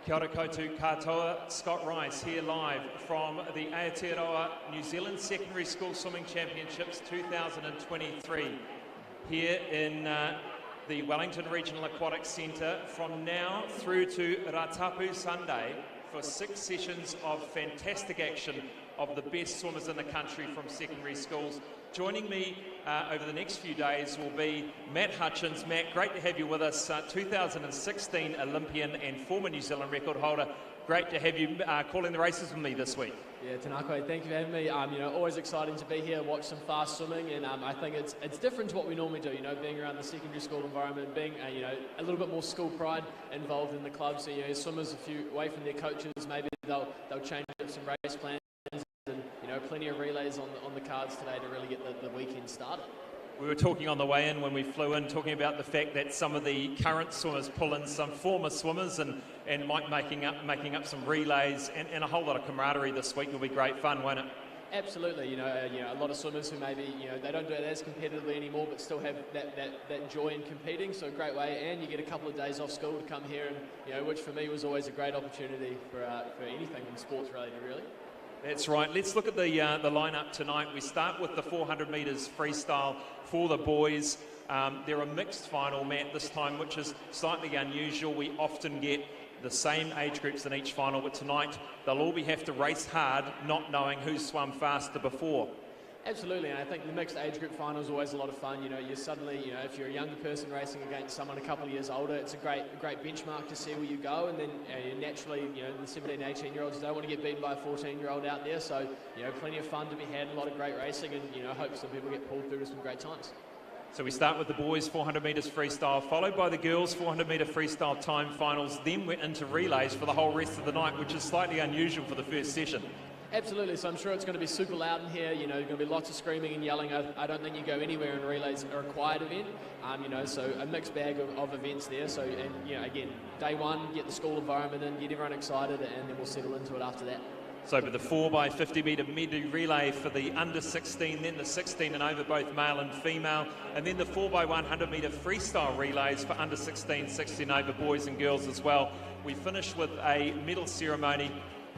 Kia ora koutou katoa, Scott Rice here live from the Aotearoa New Zealand Secondary School Swimming Championships 2023 here in the Wellington Regional Aquatic Centre from now through to Ratapu Sunday for 6 sessions of fantastic action of the best swimmers in the country from secondary schools. Joining me over the next few days will be Matt Hutchins. Matt, great to have you with us, 2016 Olympian and former New Zealand record holder. Great to have you calling the races with me this week. Yeah, Tanako, thank you for having me. Always exciting to be here, watch some fast swimming, and I think it's different to what we normally do. Being around the secondary school environment, being a little bit more school pride involved in the club. So swimmers a few away from their coaches, maybe they'll change up some race plans, and plenty of relays on the cards today to really get the weekend started. We were talking on the way in when we flew in, talking about the fact that some of the current swimmers pull in some former swimmers and might making up some relays and a whole lot of camaraderie this week. Will be great fun, won't it? Absolutely. A lot of swimmers who maybe they don't do it as competitively anymore, but still have that joy in competing. So a great way, and you get a couple of days off school to come here, and which for me was always a great opportunity for anything in sports related, really. That's right. Let's look at the lineup tonight. We start with the 400 metres freestyle for the boys. They're a mixed final, Matt, this time, which is slightly unusual. We often get the same age groups in each final, but tonight they'll all have to race hard, not knowing who's swum faster before. Absolutely, and I think the mixed age group final is always a lot of fun. You suddenly, if you're a younger person racing against someone a couple of years older, it's a great benchmark to see where you go. And then naturally, the 17, 18-year-olds don't want to get beaten by a 14-year-old out there. So, plenty of fun to be had, a lot of great racing, and hope some people get pulled through to some great times. So we start with the boys 400 metres freestyle, followed by the girls 400 metre freestyle time finals. Then we're into relays for the whole rest of the night, which is slightly unusual for the first session. Absolutely, so I'm sure it's going to be super loud in here. There's going to be lots of screaming and yelling. I don't think you go anywhere in relays or a quiet event. So a mixed bag of events there. So, and again, day one, get the school environment in, get everyone excited, and then we'll settle into it after that. So with the 4x50 metre medley relay for the under 16, then the 16 and over, both male and female, and then the 4x100 metre freestyle relays for under 16, 16 over, boys and girls as well. We finish with a medal ceremony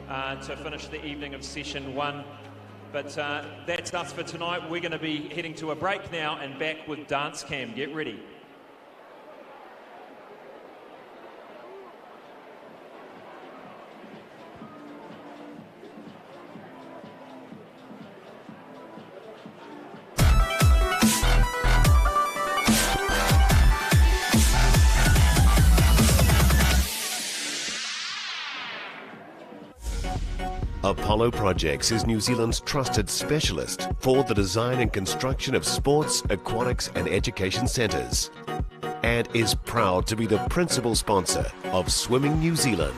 to finish the evening of session 1. But that's us for tonight. We're going to be heading to a break now and back with Dance Cam. Get ready. Apollo Projects is New Zealand's trusted specialist for the design and construction of sports, aquatics and education centres, and is proud to be the principal sponsor of Swimming New Zealand.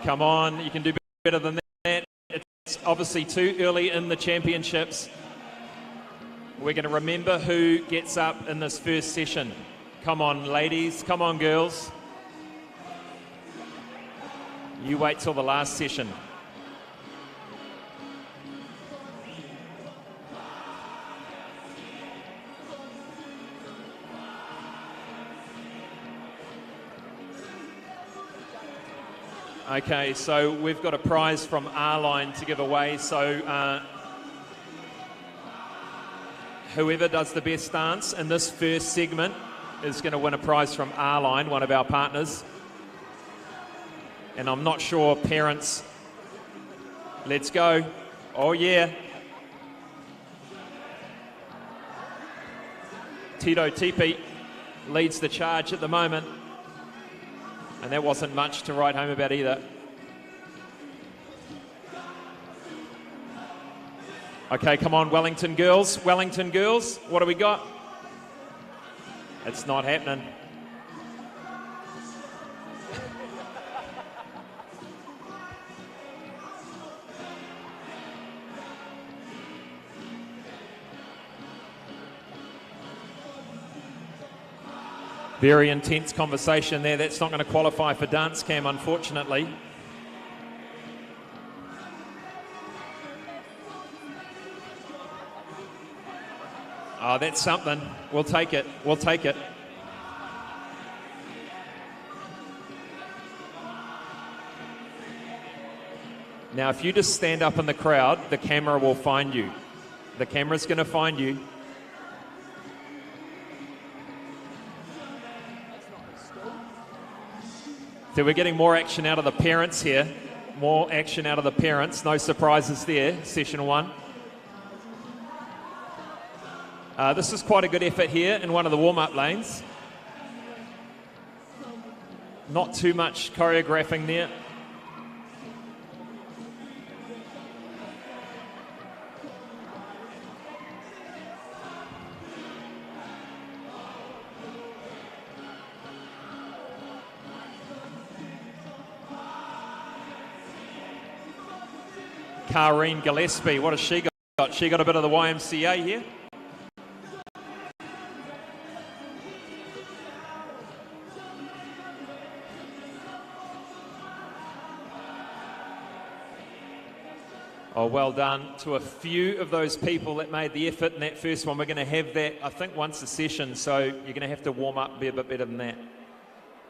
Come on, you can do better than that. It's obviously too early in the championships. We're going to remember who gets up in this first session. Come on, ladies. Come on, girls. You wait till the last session. Okay, so we've got a prize from R-Line to give away. So whoever does the best dance in this first segment is going to win a prize from R-Line, one of our partners. And I'm not sure, parents. Let's go. Oh, yeah. Tito Tipi leads the charge at the moment. And that wasn't much to write home about either. Okay, come on, Wellington girls. Wellington girls, what do we got? It's not happening. Very intense conversation there. That's not going to qualify for dance cam, unfortunately. Oh, that's something. We'll take it. We'll take it. Now, if you just stand up in the crowd, the camera will find you. The camera's going to find you. So we're getting more action out of the parents here. More action out of the parents. No surprises there, session one. This is quite a good effort here in one of the warm-up lanes. Not too much choreographing there. Kareen Gillespie, what has she got? She got a bit of the YMCA here. Oh, well done to a few of those people that made the effort in that first one. We're going to have that, I think, once a session, so you're going to have to warm up, be a bit better than that.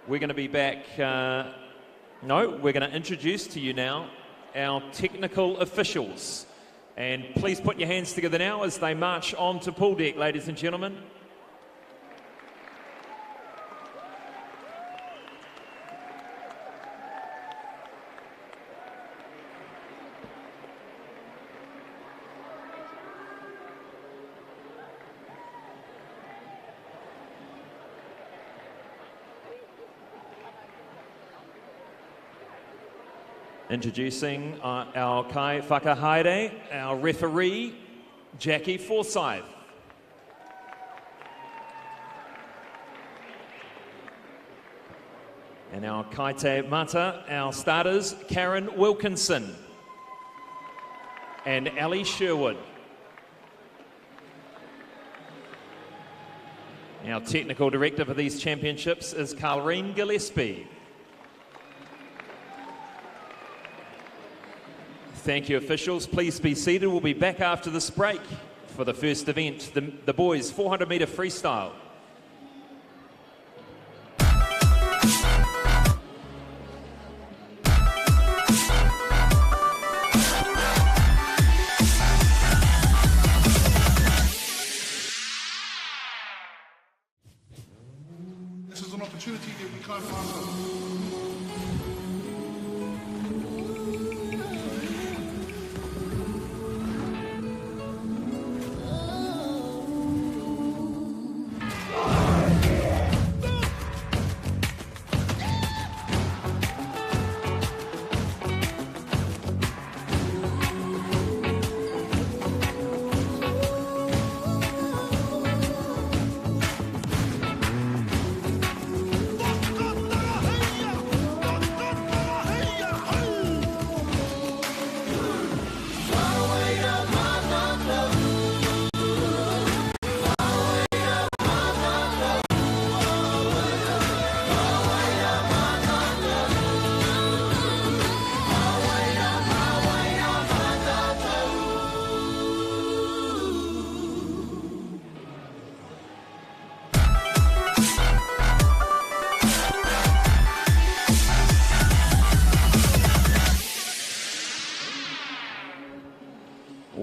We're going to be back. No, we're going to introduce to you now our technical officials. And please put your hands together now as they march on to pool deck, ladies and gentlemen. Introducing our Kai Whakahaere, our referee, Jackie Forsyth. And our Kaite Mata, our starters, Karen Wilkinson and Ali Sherwood. Our technical director for these championships is Kareen Gillespie. Thank you, officials. Please be seated. We'll be back after this break for the first event, the boys' 400-metre freestyle. This is an opportunity that we can't pass up.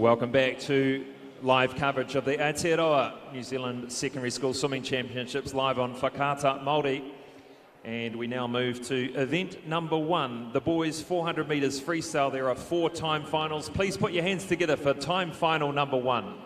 Welcome back to live coverage of the Aotearoa New Zealand Secondary School Swimming Championships live on Whakaata Māori. And we now move to event number 1, the boys 400 metres freestyle. There are 4 time finals. Please put your hands together for time final number 1.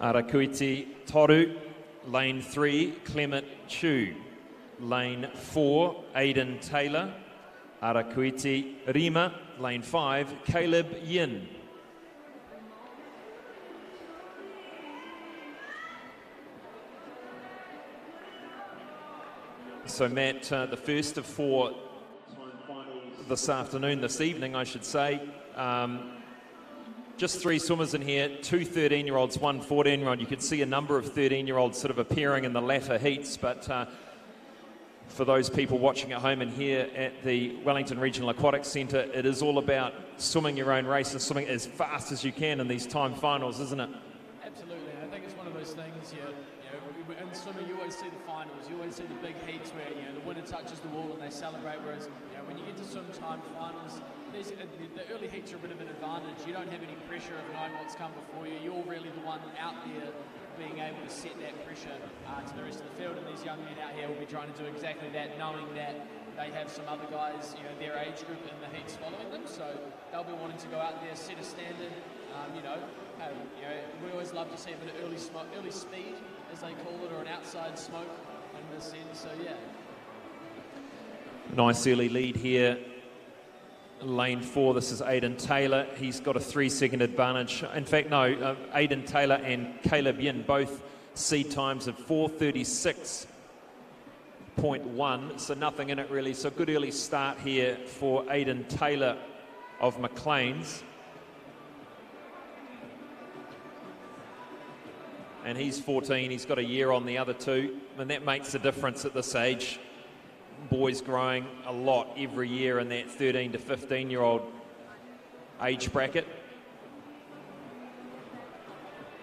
Arakuiti Toru, lane 3, Clement Chu. Lane 4, Aidan Taylor. Arakuiti Rima, lane 5, Caleb Yin. So Matt, the first of 4 this evening, I should say. Just 3 swimmers in here, 2 13-year-olds, 1 14-year-old. You could see a number of 13-year-olds sort of appearing in the latter heats, but for those people watching at home and here at the Wellington Regional Aquatic Centre, it is all about swimming your own race and swimming as fast as you can in these time finals, isn't it? Absolutely. I think it's one of those things, in swimming you always see the finals, you always see the big heats where the winner touches the wall and they celebrate, whereas when you get to swim time finals, the early heats are a bit of an advantage. You don't have any pressure of knowing what's come before you. You're really the one out there being able to set that pressure to the rest of the field, and these young men out here will be trying to do exactly that, knowing that they have some other guys, their age group in the heats following them, so they'll be wanting to go out there, set a standard. We always love to see a bit of early speed, as they call it, or an outside smoke in this end, so yeah. Nice early lead here. Lane 4, this is Aidan Taylor. He's got a 3-second advantage. In fact, no, Aidan Taylor and Caleb Yin both seed times of 4:36.1, so nothing in it really. So good early start here for Aidan Taylor of Maclean's. And he's 14, he's got a year on the other 2, and that makes a difference at this age. Boys growing a lot every year in that 13 to 15-year-old age bracket.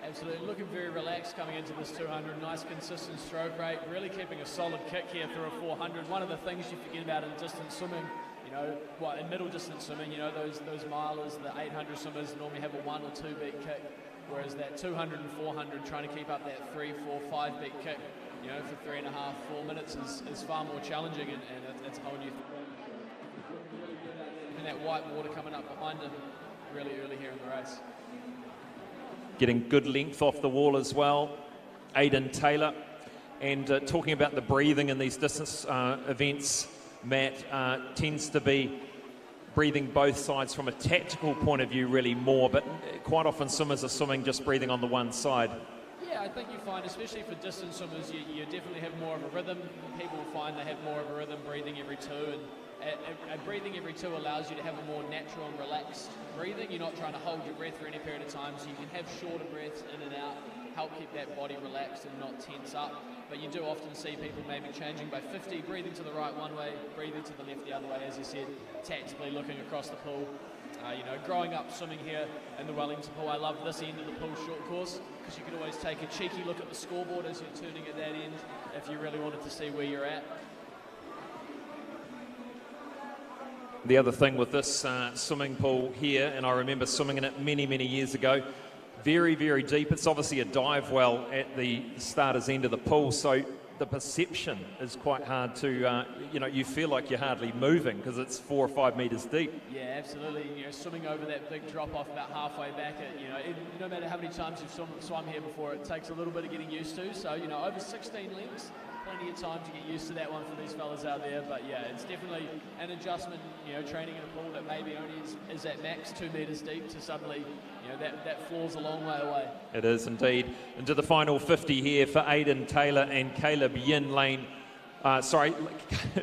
Absolutely, looking very relaxed coming into this 200. Nice consistent stroke rate, really keeping a solid kick here through a 400. One of the things you forget about in distance swimming, in middle distance swimming, those milers, the 800 swimmers normally have a 1 or 2 beat kick, whereas that 200 and 400 trying to keep up that 3, 4, 5 beat kick, for 3.5, 4 minutes is far more challenging, and it's a whole new thing. And that white water coming up behind him really early here in the race. Getting good length off the wall as well, Aidan Taylor. And talking about the breathing in these distance events, Matt, tends to be breathing both sides from a tactical point of view really more, but quite often swimmers are swimming just breathing on the one side. Yeah, I think you find, especially for distance swimmers, you definitely have more of a rhythm. People find they have more of a rhythm breathing every 2, and breathing every 2 allows you to have a more natural and relaxed breathing. You're not trying to hold your breath for any period of time, so you can have shorter breaths in and out, help keep that body relaxed and not tense up. But you do often see people maybe changing by 50, breathing to the right one way, breathing to the left the other way, as you said, tactically looking across the pool. Growing up swimming here in the Wellington pool, I love this end of the pool short course, because you could always take a cheeky look at the scoreboard as you're turning at that end if you really wanted to see where you're at. The other thing with this swimming pool here, and I remember swimming in it many, many years ago, very, very deep. It's obviously a dive well at the starter's end of the pool, so the perception is quite hard to, you know, you feel like you're hardly moving because it's 4 or 5 metres deep. Yeah, absolutely. You know, swimming over that big drop off about halfway back, you know, no matter how many times you've swum here before, it takes a little bit of getting used to. So, you know, over 16 lengths, plenty of time to get used to that one for these fellas out there. But yeah, it's definitely an adjustment, you know, training in a pool that maybe only is at max 2 metres deep to suddenly, you know, that floor's a long way away. It is indeed. Into the final 50 here for Aidan Taylor and Caleb Yin, lane,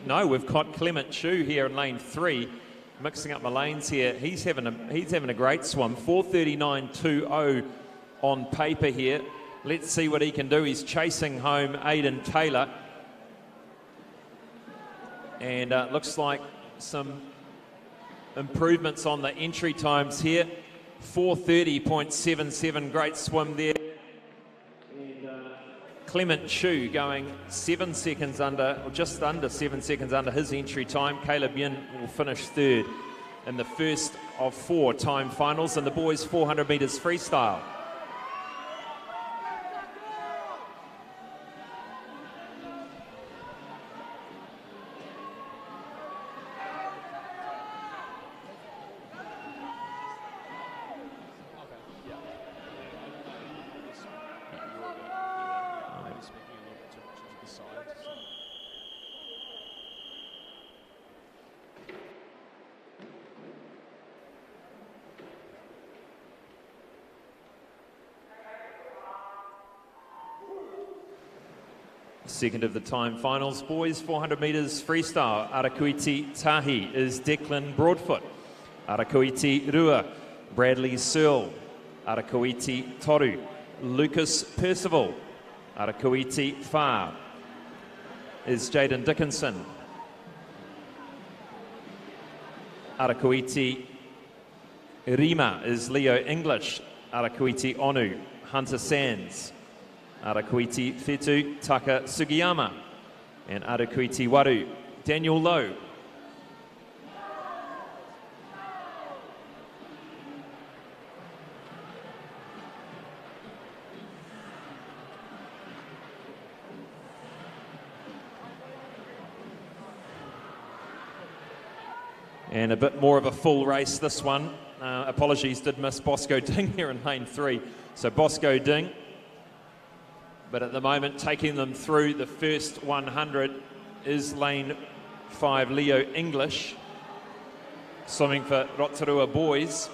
no, we've got Clement Chu here in lane 3, mixing up my lanes here. He's having a great swim, 4:39.20 on paper here. Let's see what he can do. He's chasing home Aidan Taylor. And looks like some improvements on the entry times here. 4:30.77, great swim there. And Clement Chu going 7 seconds under, or just under 7 seconds under his entry time. Caleb Yin will finish third in the first of 4 time finals in the boys 400 metres freestyle. Second of the time finals, boys 400 metres freestyle. Arakuiti Tahi is Declan Broadfoot. Arakuiti Rua, Bradley Searle. Arakuiti Toru, Lucas Percival. Arakuiti Fa is Jaden Dickinson. Arakuiti Rima is Leo English. Arakuiti Onu, Hunter Sands. Arakuiti Fetu, Taka Sugiyama. And Arakuiti Waru, Daniel Lowe. And a bit more of a full race this one. Apologies, did miss Bosco Ding here in lane 3. So Bosco Ding, but at the moment taking them through the first 100 is lane 5, Leo English, swimming for Rotorua boys.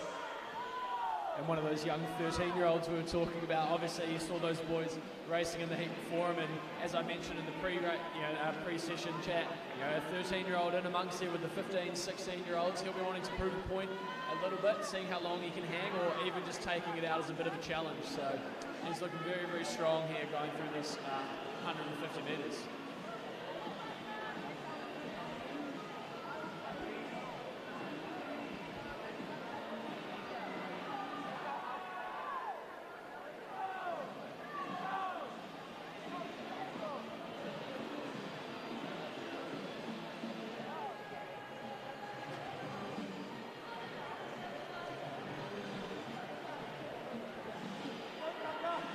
And one of those young 13-year-olds we were talking about. Obviously, you saw those boys racing in the heat before him, and as I mentioned in the pre-session chat, you know, a 13-year-old in amongst there with the 15, 16-year-olds, he'll be wanting to prove a point a little bit, seeing how long he can hang, or even just taking it out as a bit of a challenge. So he's looking very, very strong here going through this 150 metres.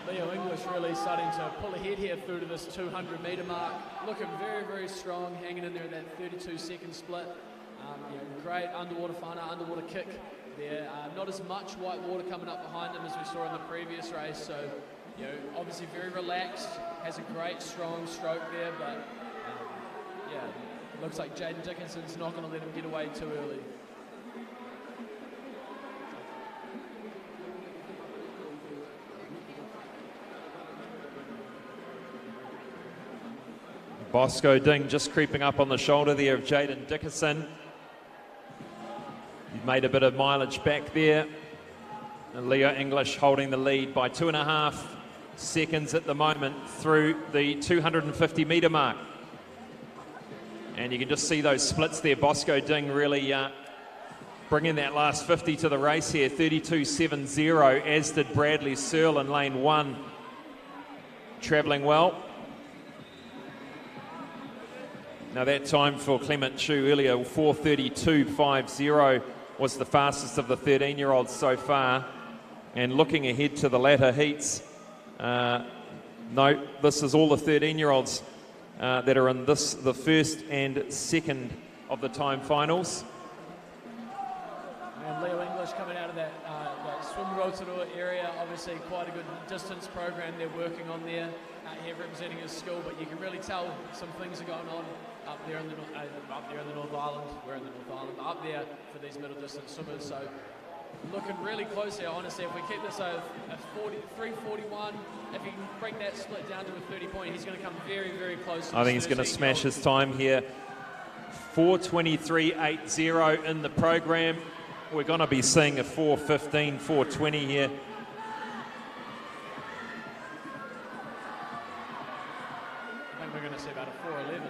Leo English really starting to pull ahead here through to this 200 metre mark. Looking very, very strong, hanging in there at that 32-second split. You know, great underwater whānau, underwater kick there. Not as much white water coming up behind him as we saw in the previous race. So, you know, obviously very relaxed, has a great strong stroke there, but yeah, looks like Jaden Dickinson's not going to let him get away too early. Bosco Ding just creeping up on the shoulder there of Jaden Dickinson. You've made a bit of mileage back there. And Leo English holding the lead by 2.5 seconds at the moment through the 250 metre mark. And you can just see those splits there. Bosco Ding really bringing that last 50 to the race here. 32.70, as did Bradley Searle in lane 1. Travelling well. Now that time for Clement Chu earlier, 4:32.50, was the fastest of the 13-year-olds so far. And looking ahead to the latter heats, no, this is all the 13-year-olds that are in the first and second of the time finals. And Leo English coming out of that swim Rotorua area, obviously quite a good distance program they're working on there, here representing his school, but you can really tell some things are going on up there in the North Island. We're in the North Island, up there for these middle distance swimmers. So looking really close here, honestly. If we keep this a 3:41, if he can bring that split down to a 30-point, he's going to come very, very close. I think he's going to smash his time here. 4:23.80 in the program. We're going to be seeing a 4:15, 4:20 here. I think we're going to see about a 4:11.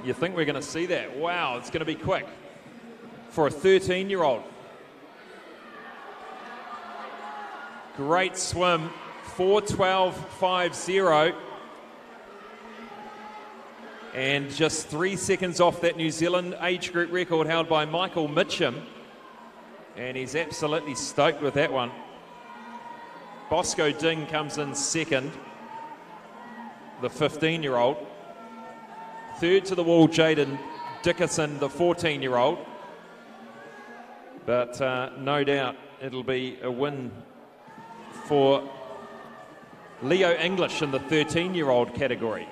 You think we're going to see that? Wow, it's going to be quick for a 13-year-old. Great swim, 4:12.50. And just 3 seconds off that New Zealand age group record held by Michael Mitchum. And he's absolutely stoked with that one. Bosco Ding comes in second, the 15-year-old. Third to the wall, Jaden Dickerson, the 14-year-old. But no doubt it'll be a win for Leo English in the 13-year-old category.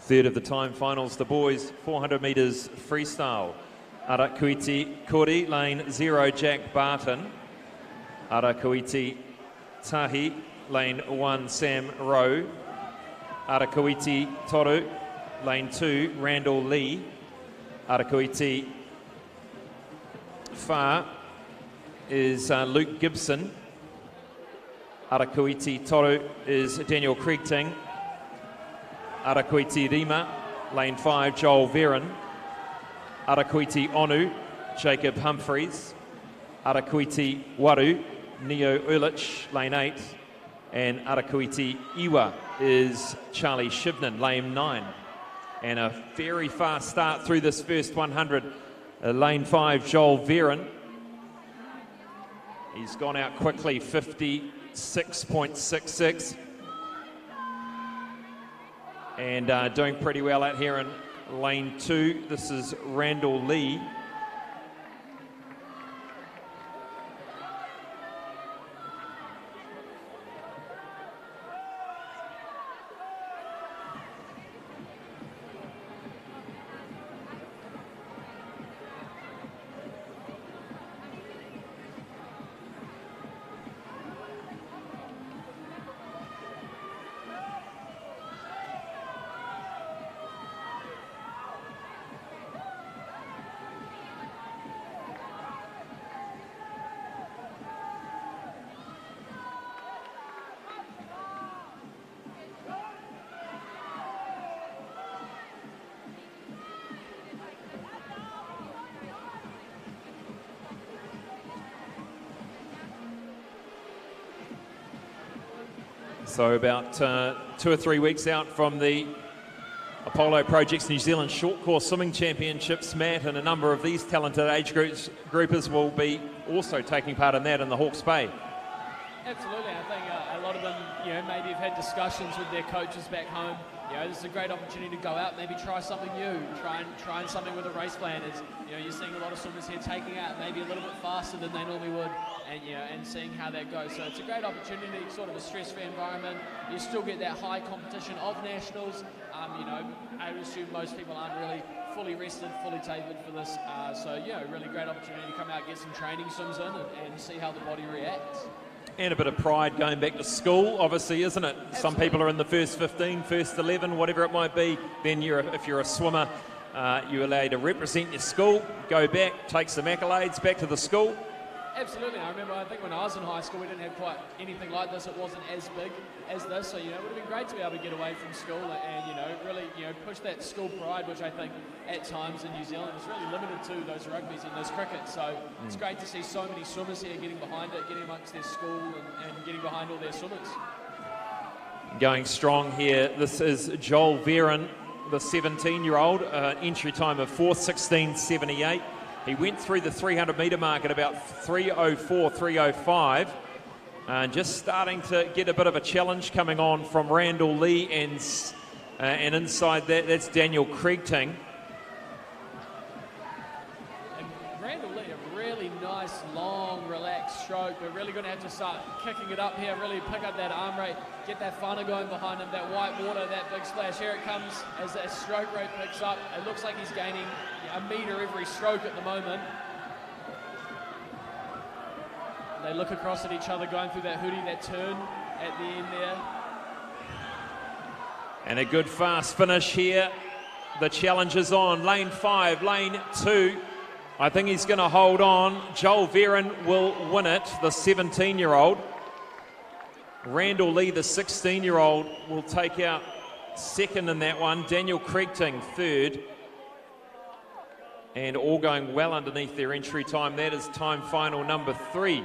Third of the time finals, the boys, 400 metres freestyle. Arakuiti Kori, lane 0, Jack Barton. Arakuiti Tahi, lane 1, Sam Rowe. Arakuiti Toru, lane 2, Randall Lee. Arakuiti Fa is Luke Gibson. Arakuiti Toru is Daniel Kriegting. Arakuiti Rima, lane 5, Joel Veron. Arakuiti Onu, Jacob Humphreys. Arakuiti Waru, Neo Ulich, lane 8. And Arakuiti Iwa is Charlie Shivnan, lane 9. And a very fast start through this first 100. Lane 5, Joel Veron. He's gone out quickly, 56.66. And doing pretty well out here in lane 2. This is Randall Lee. So about 2 or 3 weeks out from the Apollo Projects New Zealand Short Course Swimming Championships, Matt, and a number of these talented age groupers will be also taking part in that in the Hawke's Bay. Absolutely. I think a lot of them, maybe have had discussions with their coaches back home. This is a great opportunity to go out, maybe try something new, trying something with a race plan. You're seeing a lot of swimmers here taking out maybe a little bit faster than they normally would, and seeing how that goes. So it's a great opportunity, sort of a stress-free environment. You still get that high competition of nationals. I would assume most people aren't really fully rested, fully tapered for this. Really great opportunity to come out, get some training swims in, and see how the body reacts. And a bit of pride going back to school, obviously, isn't it? Absolutely. Some people are in the first 15, first 11, whatever it might be. Then if you're a swimmer, you're allowed to represent your school, go back, take some accolades back to the school. Absolutely. I remember, I think when I was in high school, we didn't have quite anything like this. It wasn't as big as this. So, it would have been great to be able to get away from school and, really, push that school pride, which I think at times in New Zealand is really limited to those rugbies and those crickets. So it's great to see so many swimmers here getting behind it, getting amongst their school and getting behind all their swimmers. Going strong here, this is Joel Veron, the 17-year-old, entry time of 4:16.78. He went through the 300-metre mark at about 3:04, 3:05. Just starting to get a bit of a challenge coming on from Randall Lee, and inside that's Daniel Kriegting. And Randall Lee, a really nice, long, relaxed stroke. We're really going to have to start kicking it up here, really pick up that arm rate, get that whānau going behind him, that white water, that big splash. Here it comes as that stroke rate picks up. It looks like he's gaining a metre every stroke at the moment. They look across at each other, going through that hoodie, that turn at the end there. And a good fast finish here. The challenge is on. Lane 5, lane 2. I think he's going to hold on. Joel Veron will win it, the 17-year-old. Randall Lee, the 16-year-old, will take out second in that one. Daniel Kriegting, third. And all going well underneath their entry time. That is time final number 3.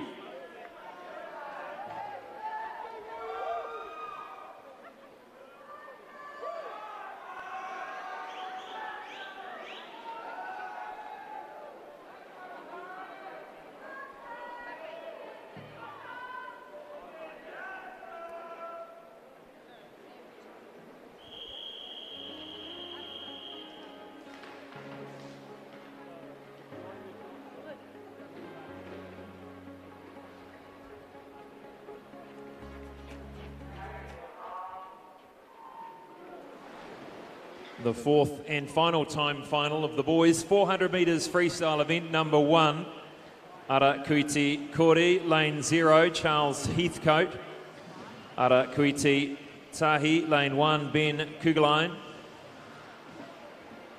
The fourth and final time final of the boys 400 metres freestyle event number 1. Ara Kuiti Kori, lane 0, Charles Heathcote. Ara Kuiti Tahi, lane 1, Ben Kugelheim.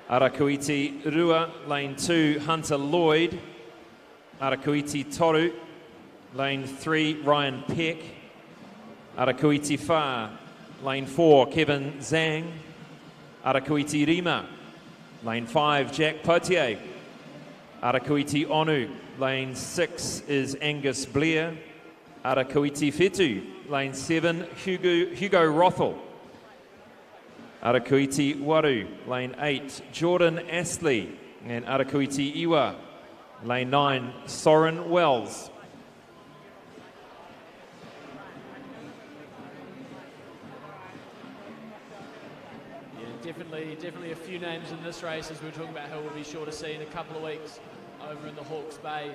Ara Kuiti Rua, lane 2, Hunter Lloyd. Ara Kuiti Toru, lane 3, Ryan Peck. Ara Kuiti Wha, lane 4, Kevin Zhang. Arakuiti Rima, lane 5, Jack Potier. Arakuiti Onu, lane 6 is Angus Blair. Arakuiti Fetu, lane 7, Hugo Rothel. Arakuiti Waru, lane 8, Jordan Astley. And Arakuiti Iwa, lane 9, Soren Wells. Definitely a few names in this race, as we were talking about, who we'll be sure to see in a couple of weeks over in the Hawke's Bay.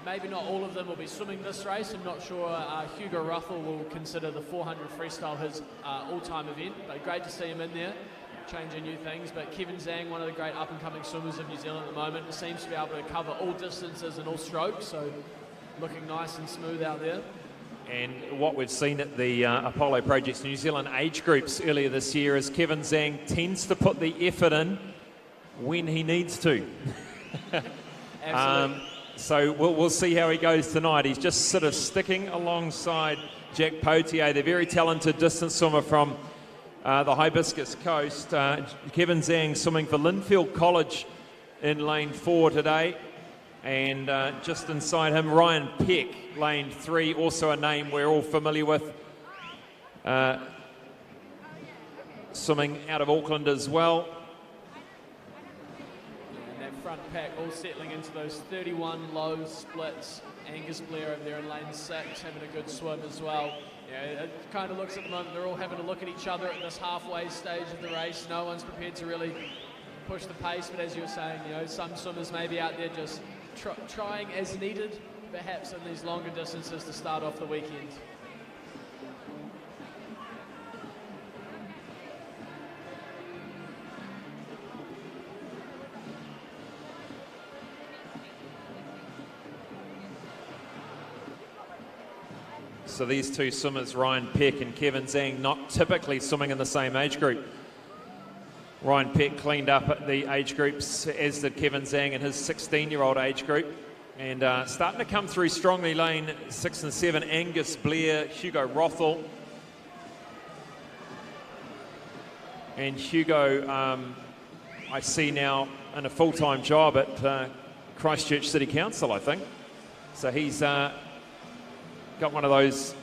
Maybe not all of them will be swimming this race. I'm not sure Hugo Ruffel will consider the 400 freestyle his all-time event, but great to see him in there, changing new things. But Kevin Zhang, one of the great up-and-coming swimmers of New Zealand at the moment, seems to be able to cover all distances and all strokes, so looking nice and smooth out there. And what we've seen at the Apollo Projects New Zealand age groups earlier this year is Kevin Zhang tends to put the effort in when he needs to. So we'll see how he goes tonight. He's just sort of sticking alongside Jack Potier, the very talented distance swimmer from the Hibiscus Coast. Kevin Zhang swimming for Linfield College in lane 4 today. And just inside him, Ryan Peck, lane 3, also a name we're all familiar with. Swimming out of Auckland as well. And that front pack all settling into those 31 low splits. Angus Blair over there in lane 6, having a good swim as well. Yeah, it kind of looks at the moment they're all having a look at each other at this halfway stage of the race. No one's prepared to really push the pace, but as you were saying, some swimmers may be out there just trying as needed, perhaps in these longer distances to start off the weekend. So these two swimmers, Ryan Peck and Kevin Zhang, not typically swimming in the same age group. Ryan Peck cleaned up at the age groups, as did Kevin Zhang in his 16-year-old age group. And starting to come through strongly, lane 6 and 7, Angus Blair, Hugo Rothel. And Hugo, I see now in a full-time job at Christchurch City Council, I think. So he's got one of those,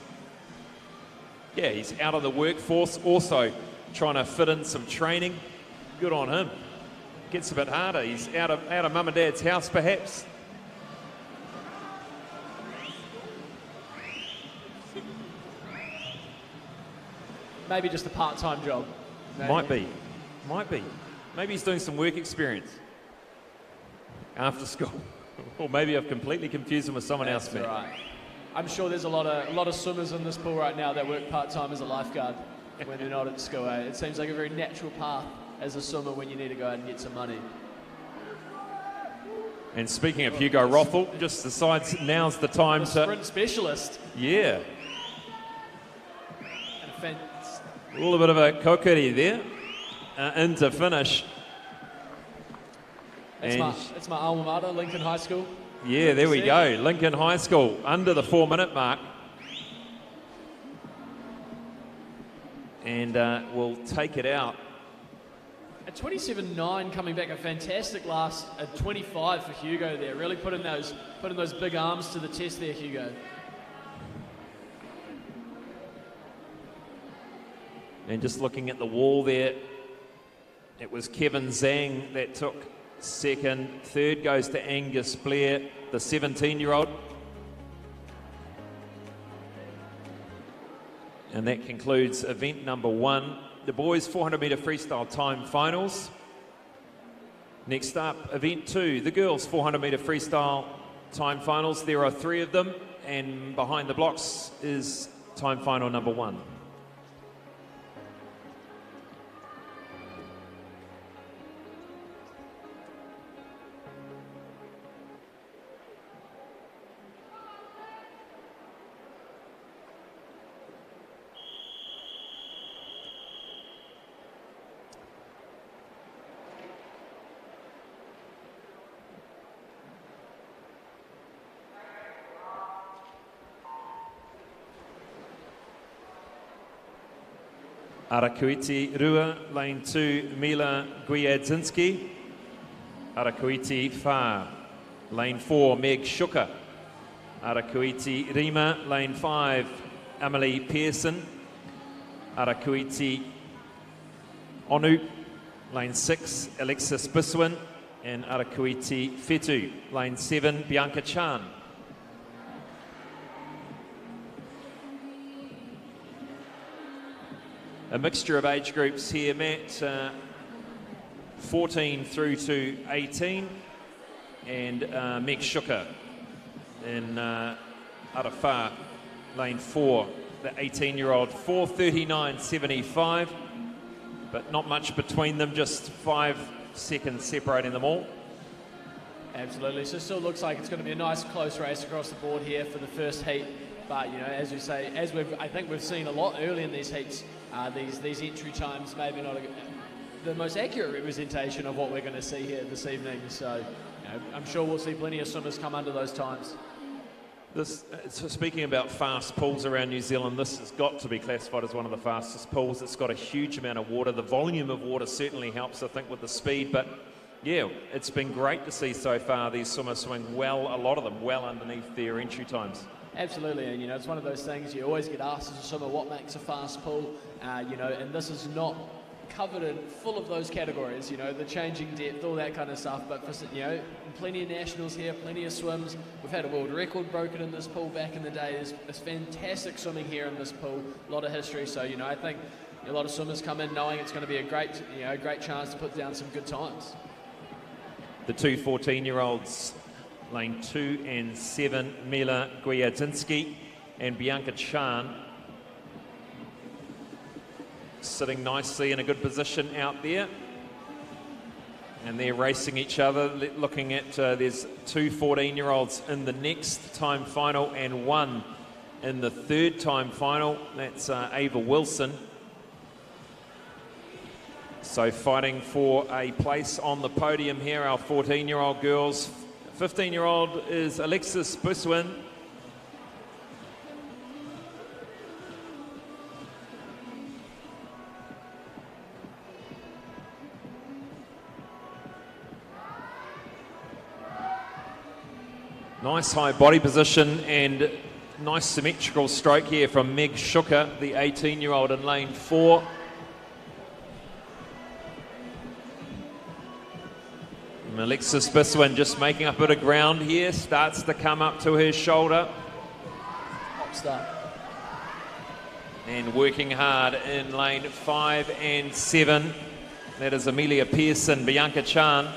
yeah, he's out of the workforce, also trying to fit in some training. Good on him. Gets a bit harder. He's out of mum and dad's house, perhaps. Maybe just a part-time job. Maybe. Might be. Maybe he's doing some work experience after school. Or maybe I've completely confused him with someone else. That's right. I'm sure there's a lot of swimmers in this pool right now that work part-time as a lifeguard when they're not at school. It seems like a very natural path as a swimmer when you need to go out and get some money. And speaking of Hugo Rothel, just decides now's the time the to... sprint specialist. Yeah. And a little bit of a kokiri there into finish. It's my alma mater, Lincoln High School. Yeah, there we go. Lincoln High School under the 4-minute mark. And we'll take it out. A 27.9 coming back, a fantastic last, a 25 for Hugo there. Really putting those big arms to the test there, Hugo. And just looking at the wall there, it was Kevin Zhang that took second. Third goes to Angus Blair, the 17-year-old. And that concludes event number 1. The boys 400-metre freestyle time finals. Next up, event 2, the girls 400-metre freestyle time finals. There are 3 of them, and behind the blocks is time final number 1. Arakuiti Rua, lane 2, Mila Gwiadzinski. Arakuiti Fa, lane 4, Meg Shuka. Arakuiti Rima, lane 5, Emily Pearson. Arakuiti Onu, lane 6, Alexis Biswin. And Arakuiti Fetu, lane 7, Bianca Chan. A mixture of age groups here, Matt, 14 through to 18, and Meg Shuka in Arafa, lane 4, the 18-year-old, 4:39.75, but not much between them, just 5 seconds separating them all. Absolutely, so it still looks like it's going to be a nice close race across the board here for the first heat, but you know, as you say, I think we've seen a lot early in these heats, these entry times maybe not the most accurate representation of what we're going to see here this evening. So, you know, I'm sure we'll see plenty of swimmers come under those times. So speaking about fast pools around New Zealand, this has got to be classified as one of the fastest pools. It's got a huge amount of water. The volume of water certainly helps, I think, with the speed. But yeah, it's been great to see so far these swimmers swimming well, a lot of them well underneath their entry times. Absolutely, and you know, it's one of those things you always get asked as a swimmer, what makes a fast pool? You know, and this is not covered full of those categories, you know, the changing depth, all that kind of stuff, but for, you know, plenty of nationals here, plenty of swims. We've had a world record broken in this pool back in the day. There's fantastic swimming here in this pool, a lot of history, so, you know, I think a lot of swimmers come in knowing it's going to be a great, you know, great chance to put down some good times. The two 14-year-olds, lane 2 and 7, Mila Gwiadzinski and Bianca Chan, sitting nicely in a good position out there, and they're racing each other. Looking at there's two 14-year-olds in the next time final and one in the third time final. That's Ava Wilson, so fighting for a place on the podium here. Our 14-year-old girls 15-year-old is Alexis Buswin. Nice high body position and nice symmetrical stroke here from Meg Shooker, the 18-year-old in lane 4. Alexis Biswin just making up a bit of ground here, starts to come up to her shoulder. Top start. And working hard in lane 5 and 7. That is Amelia Pearson, Bianca Chan.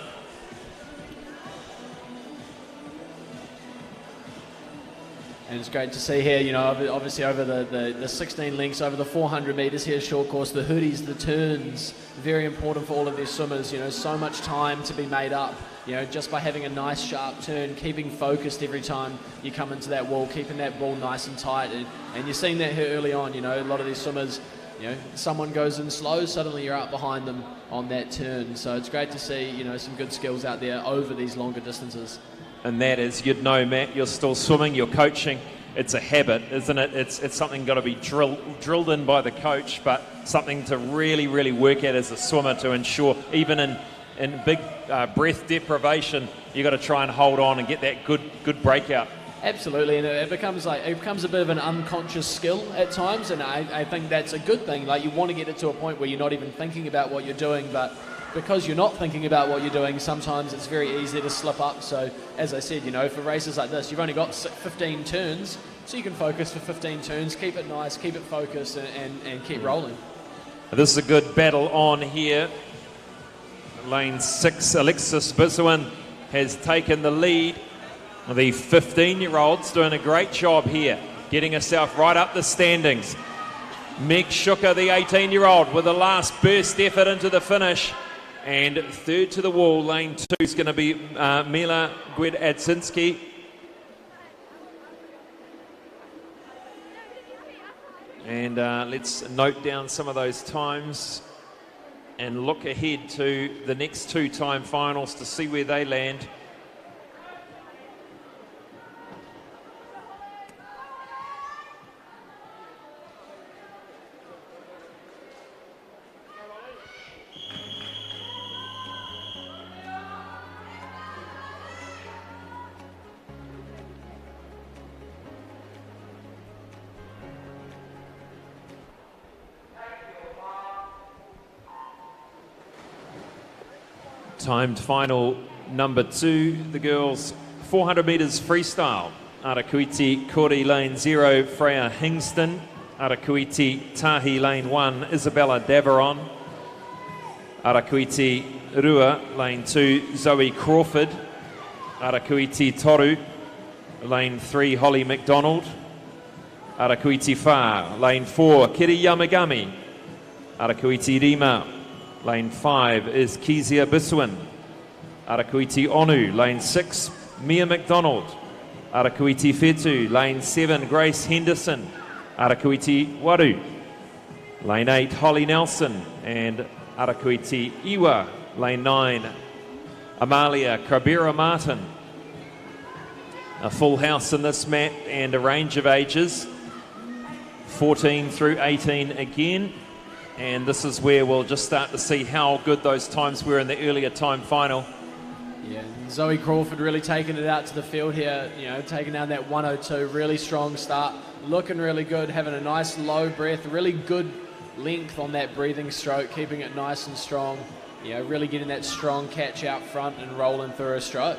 And it's great to see here, you know, obviously over the 16 lengths, over the 400 metres here, short course, the hoodies, the turns, very important for all of these swimmers, you know, so much time to be made up, you know, just by having a nice sharp turn, keeping focused every time you come into that wall, keeping that ball nice and tight. And you're seeing that here early on, you know, a lot of these swimmers, you know, someone goes in slow, suddenly you're out behind them on that turn. So it's great to see, you know, some good skills out there over these longer distances. And that is, you'd know, Matt, you're still swimming, you're coaching. It's a habit, isn't it? It's something got to be drilled in by the coach, but something to really, really work at as a swimmer to ensure, even in big breath deprivation, you got to try and hold on and get that good breakout. Absolutely, and it becomes a bit of an unconscious skill at times, and I think that's a good thing. Like, you want to get it to a point where you're not even thinking about what you're doing, but because you're not thinking about what you're doing, sometimes it's very easy to slip up. So, as I said, you know, for races like this, you've only got 15 turns, so you can focus for 15 turns, keep it nice, keep it focused, and keep rolling. This is a good battle on here. Lane 6, Alexis Biswin has taken the lead. The 15-year-old's doing a great job here, getting herself right up the standings. Meg Shooker, the 18-year-old, with the last burst effort into the finish. And third to the wall, lane 2 is going to be Mila Gwed-Adzinski. And let's note down some of those times and look ahead to the next 2 time finals to see where they land. Timed final number 2, the girls 400 metres freestyle. Arakuiti Kori lane 0, Freya Hingston. Arakuiti Tahi lane 1, Isabella Daveron. Arakuiti Rua lane 2, Zoe Crawford. Arakuiti Toru lane 3, Holly McDonald. Arakuiti Fa lane 4, Kiri Yamagami. Arakuiti Rima lane 5 is Kezia Biswin. Arakuiti Onu, lane 6, Mia McDonald. Arakuiti Fetu, lane 7, Grace Henderson. Arakuiti Waru, lane 8, Holly Nelson. And Arakuiti Iwa, lane 9, Amalia Krabera Martin. A full house in this map and a range of ages, 14 through 18 again. And this is where we'll just start to see how good those times were in the earlier time final. Yeah, Zoe Crawford really taking it out to the field here, you know, taking down that 102, really strong start, looking really good, having a nice low breath, really good length on that breathing stroke, keeping it nice and strong, you know, really getting that strong catch out front and rolling through her stroke.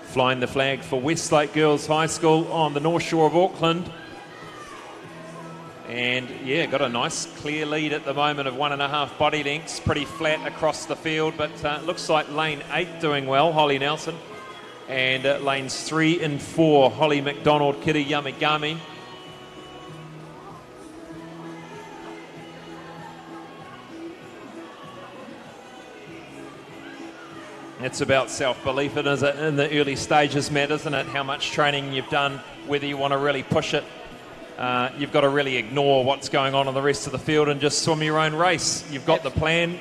Flying the flag for Westlake Girls High School on the North Shore of Auckland. And yeah, got a nice clear lead at the moment of 1.5 body lengths, pretty flat across the field, but looks like lane 8 doing well, Holly Nelson, and lanes 3 and 4, Holly McDonald, Kiri Yamagami. It's about self-belief in the early stages, Matt, isn't it? How much training you've done, whether you want to really push it. You've got to really ignore what's going on in the rest of the field and just swim your own race. You've got the plan,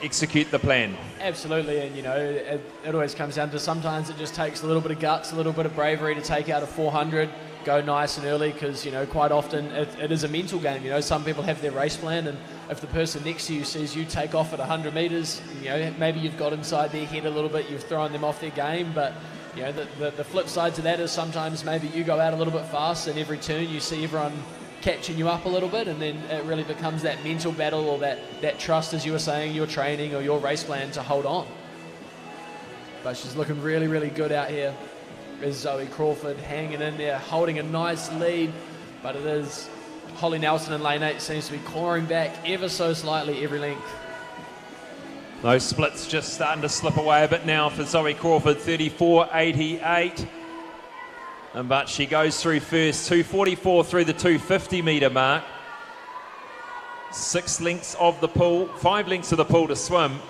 execute the plan. Absolutely, and you know, it always comes down to sometimes it just takes a little bit of guts, a little bit of bravery to take out a 400, go nice and early, because you know, quite often it is a mental game. You know, some people have their race plan, and if the person next to you sees you take off at 100 metres, you know, maybe you've got inside their head a little bit, you've thrown them off their game. But you know, the flip side to that is sometimes maybe you go out a little bit fast, and every turn you see everyone catching you up a little bit, and then it really becomes that mental battle, or that trust, as you were saying, your training or your race plan to hold on. But she's looking really, really good out here. There's Zoe Crawford hanging in there, holding a nice lead, but it is Holly Nelson in lane 8 seems to be clawing back ever so slightly every length. Those splits just starting to slip away a bit now for Zoe Crawford, 34.88. But she goes through first, 2:44 through the 250 metre mark. 6 lengths of the pool, 5 lengths of the pool to swim.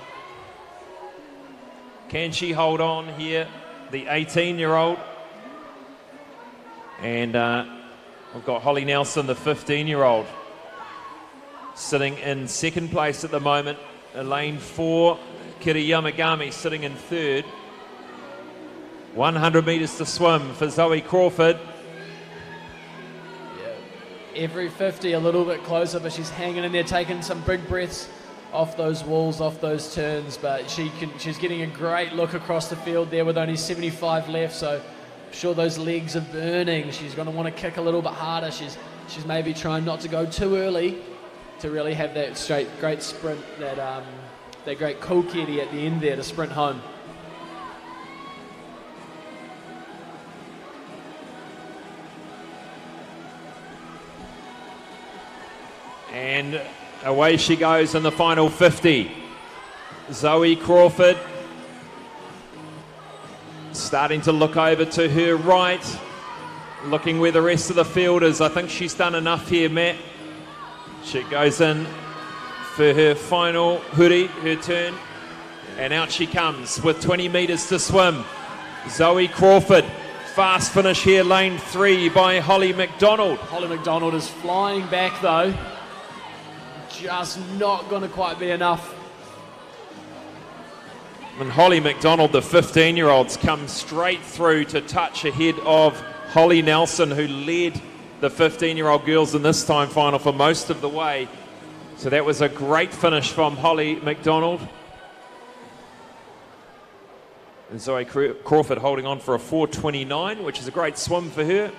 Can she hold on here, the 18-year-old? And we've got Holly Nelson, the 15-year-old, sitting in second place at the moment. Lane 4, Kiri Yamagami sitting in third. 100 metres to swim for Zoe Crawford. Yeah. Every 50 a little bit closer, but she's hanging in there, taking some big breaths off those walls, off those turns. But she's getting a great look across the field there with only 75 left. So I'm sure those legs are burning. She's going to want to kick a little bit harder. She's maybe trying not to go too early to really have that great sprint, that great cool kitty at the end there to sprint home. And away she goes in the final 50. Zoe Crawford starting to look over to her right, looking where the rest of the field is. I think she's done enough here, Matt. She goes in for her final hoodie, her turn, and out she comes with 20 metres to swim. Zoe Crawford, fast finish here, lane 3 by Holly McDonald. Holly McDonald is flying back though. Just not going to quite be enough. And Holly McDonald, the 15-year-olds, come straight through to touch ahead of Holly Nelson, who led the 15-year-old girls in this time final for most of the way. So that was a great finish from Holly McDonald. And Zoe Crawford holding on for a 4:29, which is a great swim for her.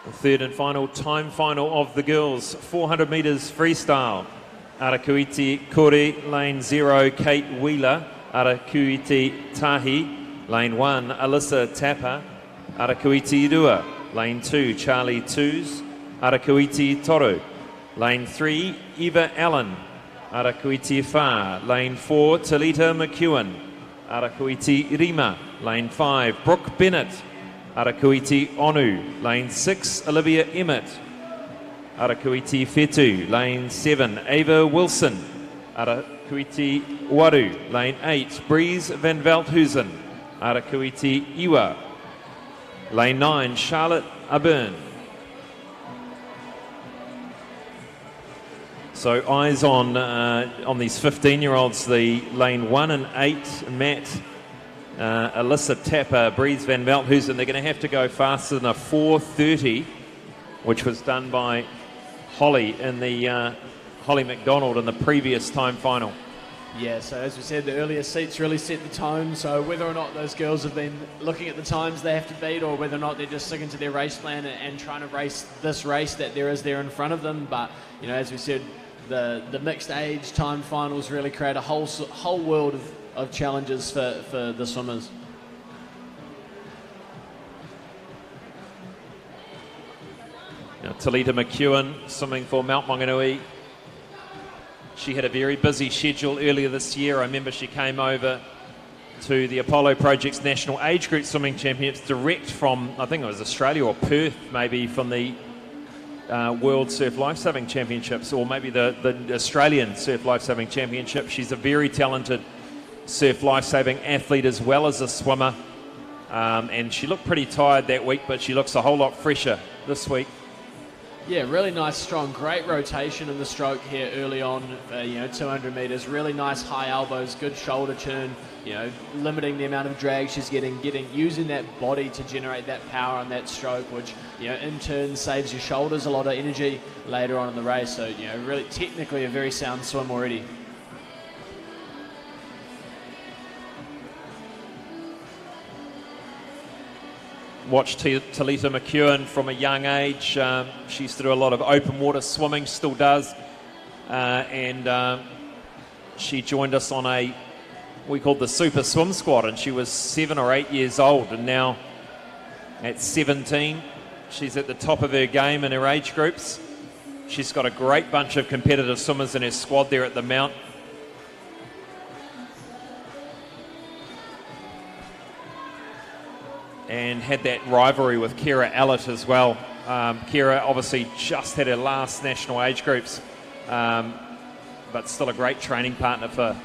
The third and final time final of the girls, 400 metres freestyle. Arakuiti Kore, lane 0, Kate Wheeler. Arakuiti Tahi, lane 1, Alyssa Tapper. Arakuiti Rua, lane 2, Charlie Twos. Arakuiti Toru, lane 3, Eva Allen. Arakuiti Fa, lane 4, Talita McEwen. Arakuiti Rima, lane 5, Brooke Bennett. Arakuiti Onu, lane 6, Olivia Emmett. Arakuiti Fetu, lane 7, Ava Wilson. Arakuiti Waru, lane 8, Breeze van Veldhuizen. Arakuiti Iwa, lane 9, Charlotte Abern. So eyes on these 15-year-olds, the lane 1 and 8, Matt, Alyssa Tapper, Breeze van Veldhuizen. They're going to have to go faster than a 4:30, which was done by Holly in the Holly McDonald in the previous time final. Yeah, so as we said, the earlier seats really set the tone, so whether or not those girls have been looking at the times they have to beat, or whether or not they're just sticking to their race plan and trying to race this race that there is there in front of them. But, you know, as we said, the mixed age time finals really create a whole world of challenges for the swimmers. Now, Talita McEwen swimming for Mount Maunganui. She had a very busy schedule earlier this year. I remember she came over to the Apollo Project's National Age Group Swimming Championships direct from, I think it was Australia or Perth, maybe from the World Surf Lifesaving Championships, or maybe the Australian Surf Lifesaving Championship. She's a very talented surf lifesaving athlete as well as a swimmer. And she looked pretty tired that week, but she looks a whole lot fresher this week. Yeah, really nice, strong, great rotation in the stroke here early on, 200 metres. Really nice high elbows, good shoulder turn, limiting the amount of drag she's getting, using that body to generate that power on that stroke, which, in turn saves your shoulders a lot of energy later on in the race. So, really technically a very sound swim already. Watched Talita McEwen from a young age. She used to do a lot of open water swimming, still does. And she joined us on we called the Super Swim Squad, and she was 7 or 8 years old. And now at 17, she's at the top of her game in her age groups. She's got a great bunch of competitive swimmers in her squad there at the Mount. And had that rivalry with Kira Allett as well. Kira obviously just had her last national age groups, but still a great training partner for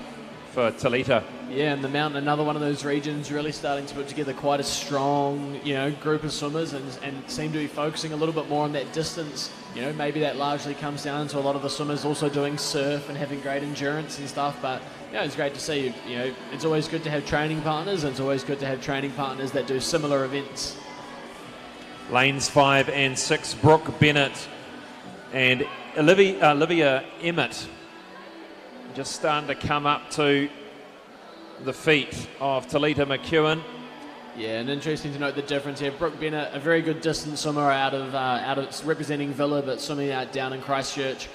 Talita. Yeah, and the Mountain, another one of those regions really starting to put together quite a strong, group of swimmers and seem to be focusing a little bit more on that distance. Maybe that largely comes down to a lot of the swimmers also doing surf and having great endurance and stuff, but it's great to see. It's always good to have training partners, and it's always good to have training partners that do similar events. Lanes 5 and 6, Brooke Bennett and Olivia Emmett just starting to come up to the feet of Talita McEwen. Yeah, and interesting to note the difference here. Brooke Bennett, a very good distance swimmer out of representing Villa, but swimming out down in Christchurch.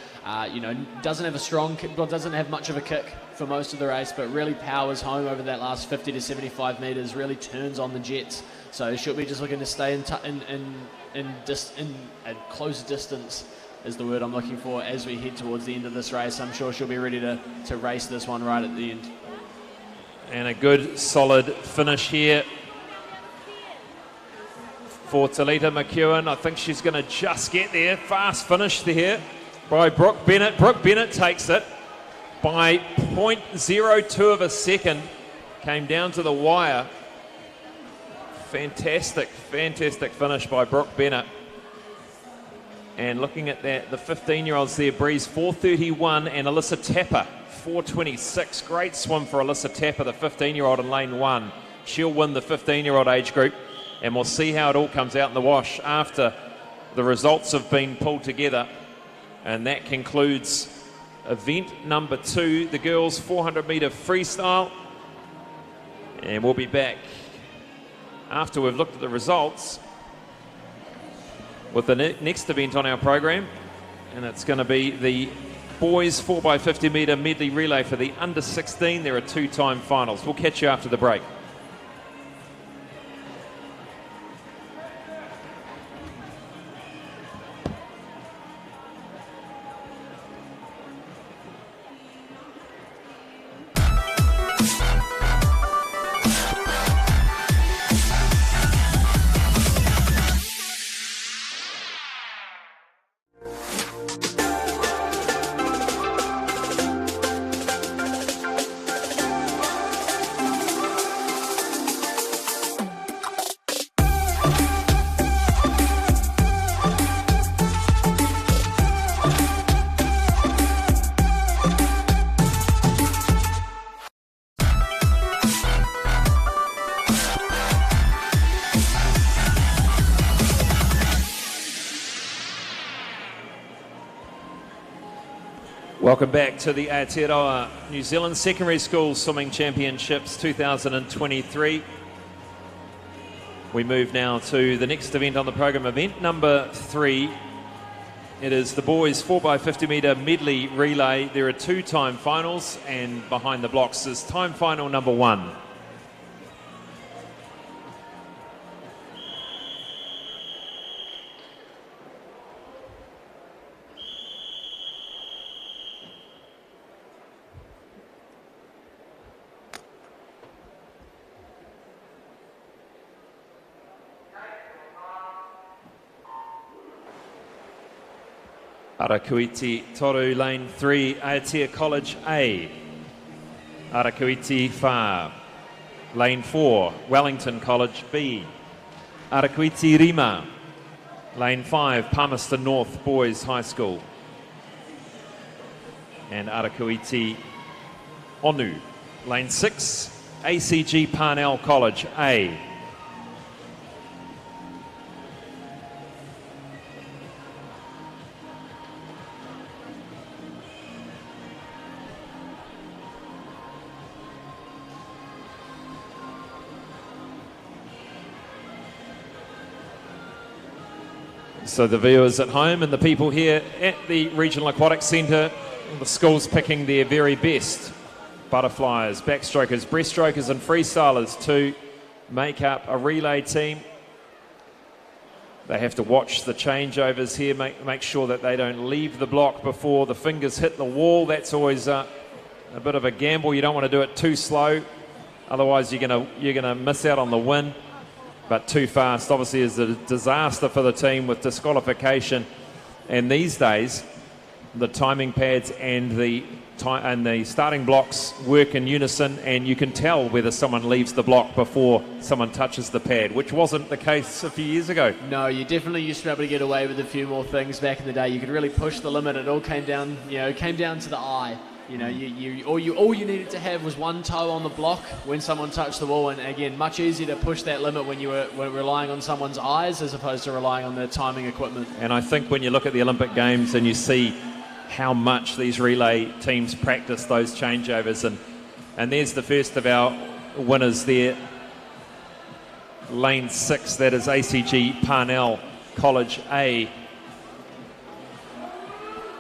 Doesn't have a strong kick, doesn't have much of a kick for most of the race, but really powers home over that last 50 to 75 metres, really turns on the jets. So she'll be just looking to stay in a close distance is the word I'm looking for as we head towards the end of this race. I'm sure she'll be ready to race this one right at the end. And a good solid finish here for Talita McEwen. I think she's going to just get there. Fast finish there by Brooke Bennett. Brooke Bennett takes it by 0.02 of a second. Came down to the wire. Fantastic finish by Brooke Bennett. And looking at that, the 15-year-olds there, Breeze 4:31 and Alyssa Tapper 4:26. Great swim for Alyssa Tapper, the 15-year-old in lane 1. She'll win the 15-year-old age group, and we'll see how it all comes out in the wash after the results have been pulled together. And that concludes event number 2, the girls 400-metre freestyle. And we'll be back after we've looked at the results with the next event on our program, and it's going to be the boys 4x50 metre medley relay for the under 16. There are 2-time finals. We'll catch you after the break. Welcome back to the Aotearoa New Zealand Secondary School Swimming Championships 2023. We move now to the next event on the program, event number 3. It is the boys 4x50 metre medley relay. There are 2 time finals, and behind the blocks is time final number 1. Arakuiti Toru, lane 3, Aotea College A. Arakuiti Wha, lane 4, Wellington College B. Arakuiti Rima, lane 5, Palmerston North Boys High School. And Arakuiti Onu, lane 6, ACG Parnell College A. So the viewers at home and the people here at the Regional Aquatic Centre, the schools picking their very best butterflies, backstrokers, breaststrokers and freestylers to make up a relay team. They have to watch the changeovers here, make sure that they don't leave the block before the fingers hit the wall. That's always a bit of a gamble. You don't want to do it too slow, otherwise you're gonna miss out on the win. But too fast obviously is a disaster for the team with disqualification. And these days, the timing pads and the starting blocks work in unison, and you can tell whether someone leaves the block before someone touches the pad, which wasn't the case a few years ago. No, you definitely used to be able to get away with a few more things back in the day. You could really push the limit. It all came down, to the eye. All you needed to have was one toe on the block when someone touched the wall, and again, much easier to push that limit when you were relying on someone's eyes as opposed to relying on the timing equipment. And I think when you look at the Olympic Games and you see how much these relay teams practice those changeovers, and there's the first of our winners there, lane 6, that is ACG Parnell College A.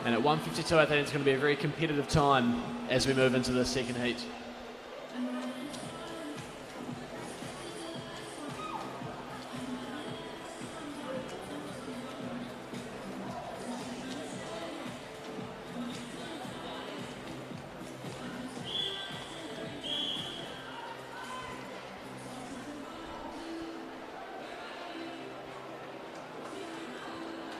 And at 1:52, I think it's going to be a very competitive time as we move into the second heat.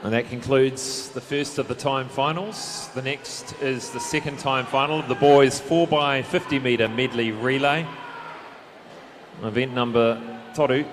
And that concludes the first of the time finals. The next is the second time final of the boys 4x50 metre medley relay. Event number Toru.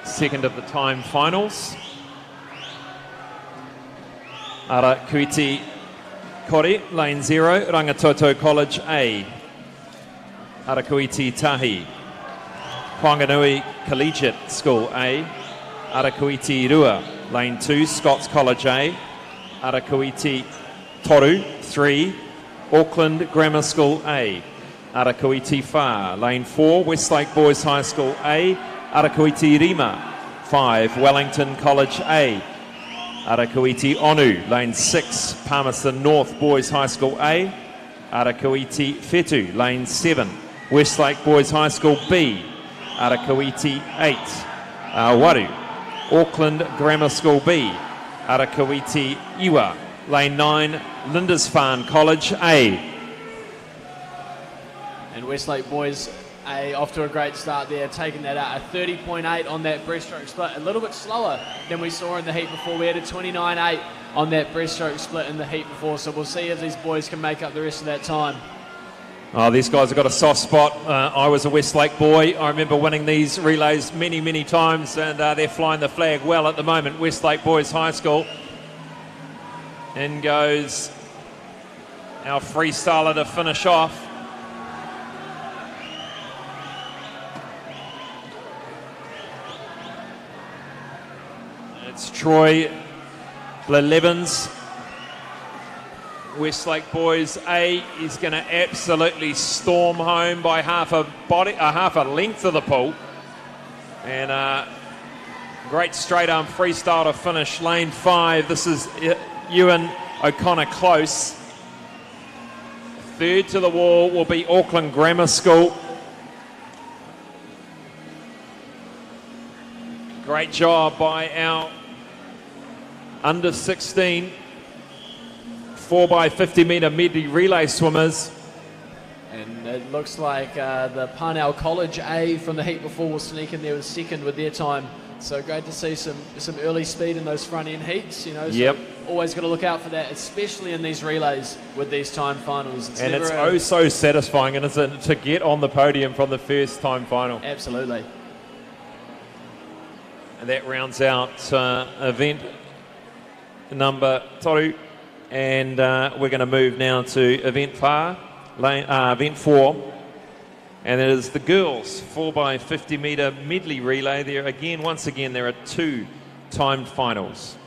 Second of the time finals. Arakuiti Kore, lane 0, Rangitoto College A. Arakuiti Tahi, Whanganui Collegiate School A. Arakuiti Rua, lane 2, Scots College A. Arakuiti Toru, 3, Auckland Grammar School A. Arakuiti Wha, lane 4, Westlake Boys High School A. Arakuiti Rima, 5, Wellington College A. Arakuiti Onu, lane 6, Palmerston North Boys High School A. Arakuiti Whetu, lane 7, Westlake Boys High School B. Arakuiti 8, Waru, Auckland Grammar School B. Arakuiti Iwa, lane 9, Lindisfarne College A. And Westlake Boys A off to a great start there, taking that out, a 30.8 on that breaststroke split, a little bit slower than we saw in the heat before. We had a 29.8 on that breaststroke split in the heat before, so we'll see if these boys can make up the rest of that time. Oh, these guys have got a soft spot. I was a Westlake boy. I remember winning these relays many, many times, and they're flying the flag well at the moment. Westlake Boys High School. In goes our freestyler to finish off. It's Troy Blelevens. Westlake Boys A is going to absolutely storm home by half a length of the pool, and great straight arm freestyle to finish lane 5. This is Ewan O'Connor close. Third to the wall will be Auckland Grammar School. Great job by our under 16 4x50 metre medley relay swimmers. And it looks like the Parnell College A from the heat before will sneak in there with second with their time. So great to see some early speed in those front end heats, you know. So yep. Always got to look out for that, especially in these relays with these time finals. It's so satisfying, isn't it, to get on the podium from the first time final. Absolutely. And that rounds out event number toru. And we're going to move now to event 4, and it is the girls 4x50 metre medley relay. Once again, there are 2 timed finals.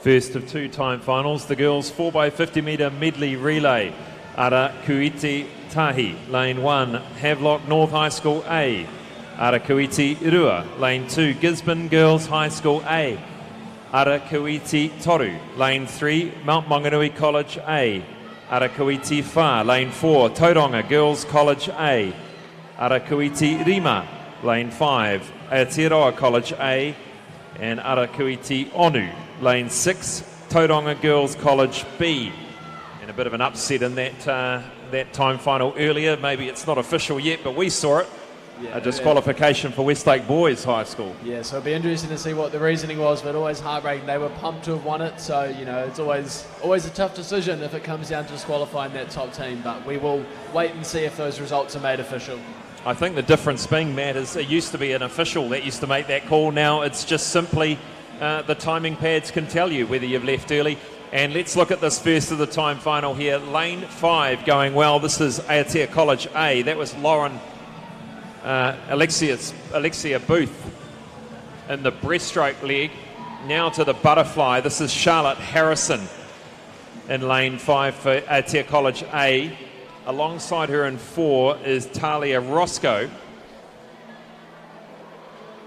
First of 2 time finals, the girls 4x50 metre medley relay. Arakuiti Tahi, lane 1, Havelock North High School A. Arakuiti Rua, lane 2, Gisborne Girls High School A. Arakuiti Toru, lane 3, Mount Maunganui College A. Arakuiti Wha, lane 4, Tauranga Girls College A. Arakuiti Rima, lane 5, Aotearoa College A. And Arakuiti Onu, lane 6, Tauranga Girls College B. And a bit of an upset in that time final earlier. Maybe it's not official yet, but we saw it. a disqualification for Westlake Boys High School. Yeah, so it'll be interesting to see what the reasoning was, but always heartbreaking. They were pumped to have won it, so, you know, it's always a tough decision if it comes down to disqualifying that top team, but we will wait and see if those results are made official. I think the difference being, Matt, is it used to be an official that used to make that call. Now it's just simply the timing pads can tell you whether you've left early. And let's look at this first of the time final here. Lane 5 going well. This is Aotea College A. That was Lauren Alexia Booth in the breaststroke leg. Now to the butterfly. This is Charlotte Harrison in lane 5 for Aotea College A. Alongside her in 4 is Talia Roscoe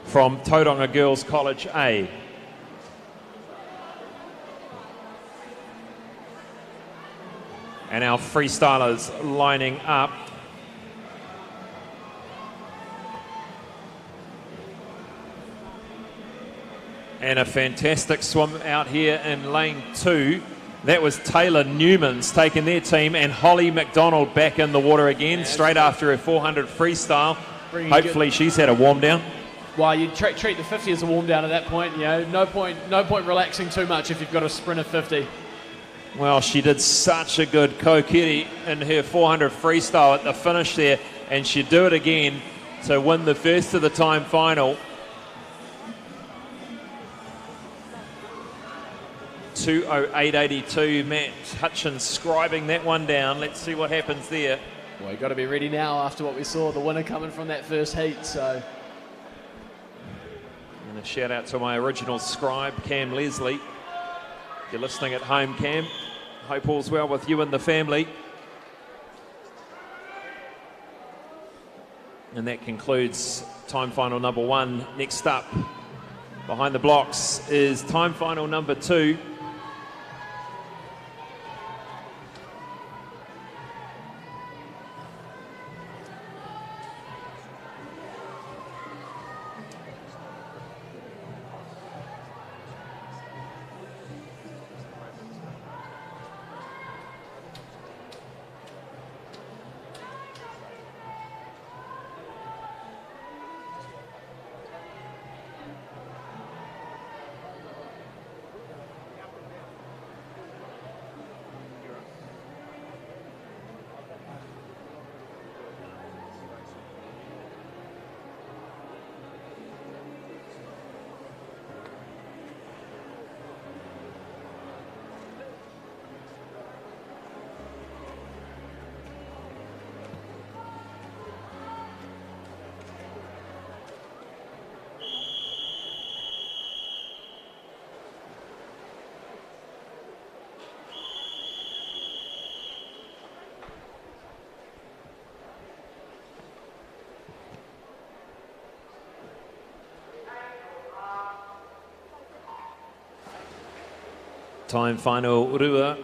from Tauranga Girls College A. And our freestylers lining up. And a fantastic swim out here in lane 2. That was Taylor Newman's taking their team, and Holly McDonald back in the water again, straight after her 400 freestyle. Hopefully she's had a warm down. Well, you treat the 50 as a warm down at that point. You know, no point relaxing too much if you've got a sprint of 50. Well, she did such a good kokiri in her 400 freestyle at the finish there, and she'd do it again to win the first of the time final. 2:08.82. Matt Hutchins scribing that one down. Let's see what happens there. Well, you've got to be ready now after what we saw, the winner coming from that first heat. So, and a shout out to my original scribe, Cam Leslie. If you're listening at home, Cam, hope all's well with you and the family. And that concludes time final number 1. Next up, behind the blocks, is time final number 2. Time final Rua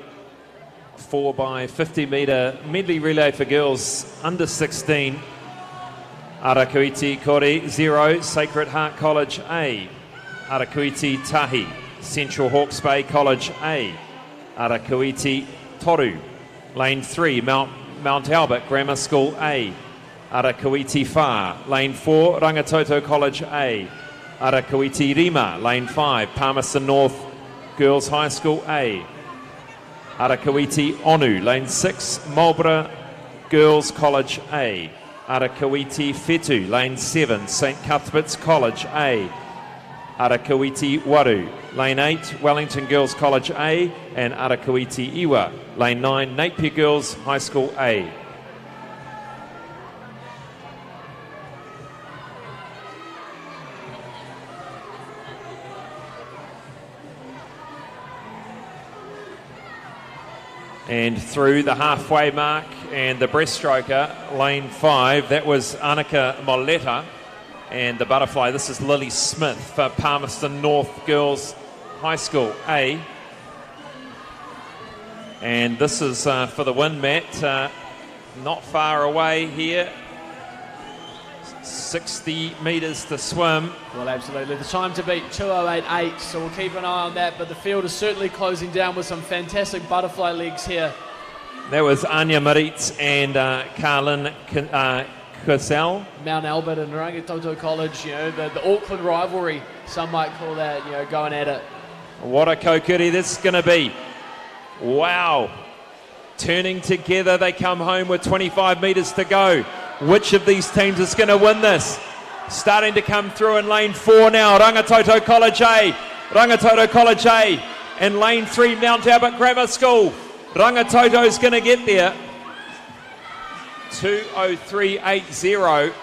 4x50 metre medley relay for girls under 16. Arakuiti Kore 0, Sacred Heart College A. Arakuiti Tahi, Central Hawke's Bay College A. Arakuiti Toru, lane 3, Mount Albert Grammar School A. Arakuiti Wha, lane 4, Rangitoto College A. Arakuiti Rima, lane 5, Palmerston North Girls High School A. Arakuiti Onu, lane 6, Marlborough Girls College A. Arakuiti Fetu, lane 7, St Cuthbert's College A. Arakuiti Waru, lane 8, Wellington Girls College A. And Arakuiti Iwa, lane 9, Napier Girls High School A. And through the halfway mark and the breaststroker, lane 5, that was Annika Moletta. And the butterfly, this is Lily Smith for Palmerston North Girls High School A. And this is for the win, Matt. Not far away here. 60 metres to swim. Well, absolutely. The time to beat 2:08.8, so we'll keep an eye on that. But the field is certainly closing down with some fantastic butterfly legs here. That was Anya Maritz and Karlin Cassell. Mount Albert and Rangitoto College, you know, the Auckland rivalry, some might call that, you know, going at it. What a kokiri this is going to be. Wow. Turning together, they come home with 25 metres to go. Which of these teams is going to win this? Starting to come through in lane 4 now, Rangitoto College A. Rangitoto College A. And lane 3, Mount Albert Grammar School. Rangitoto's going to get there. 2:03.80.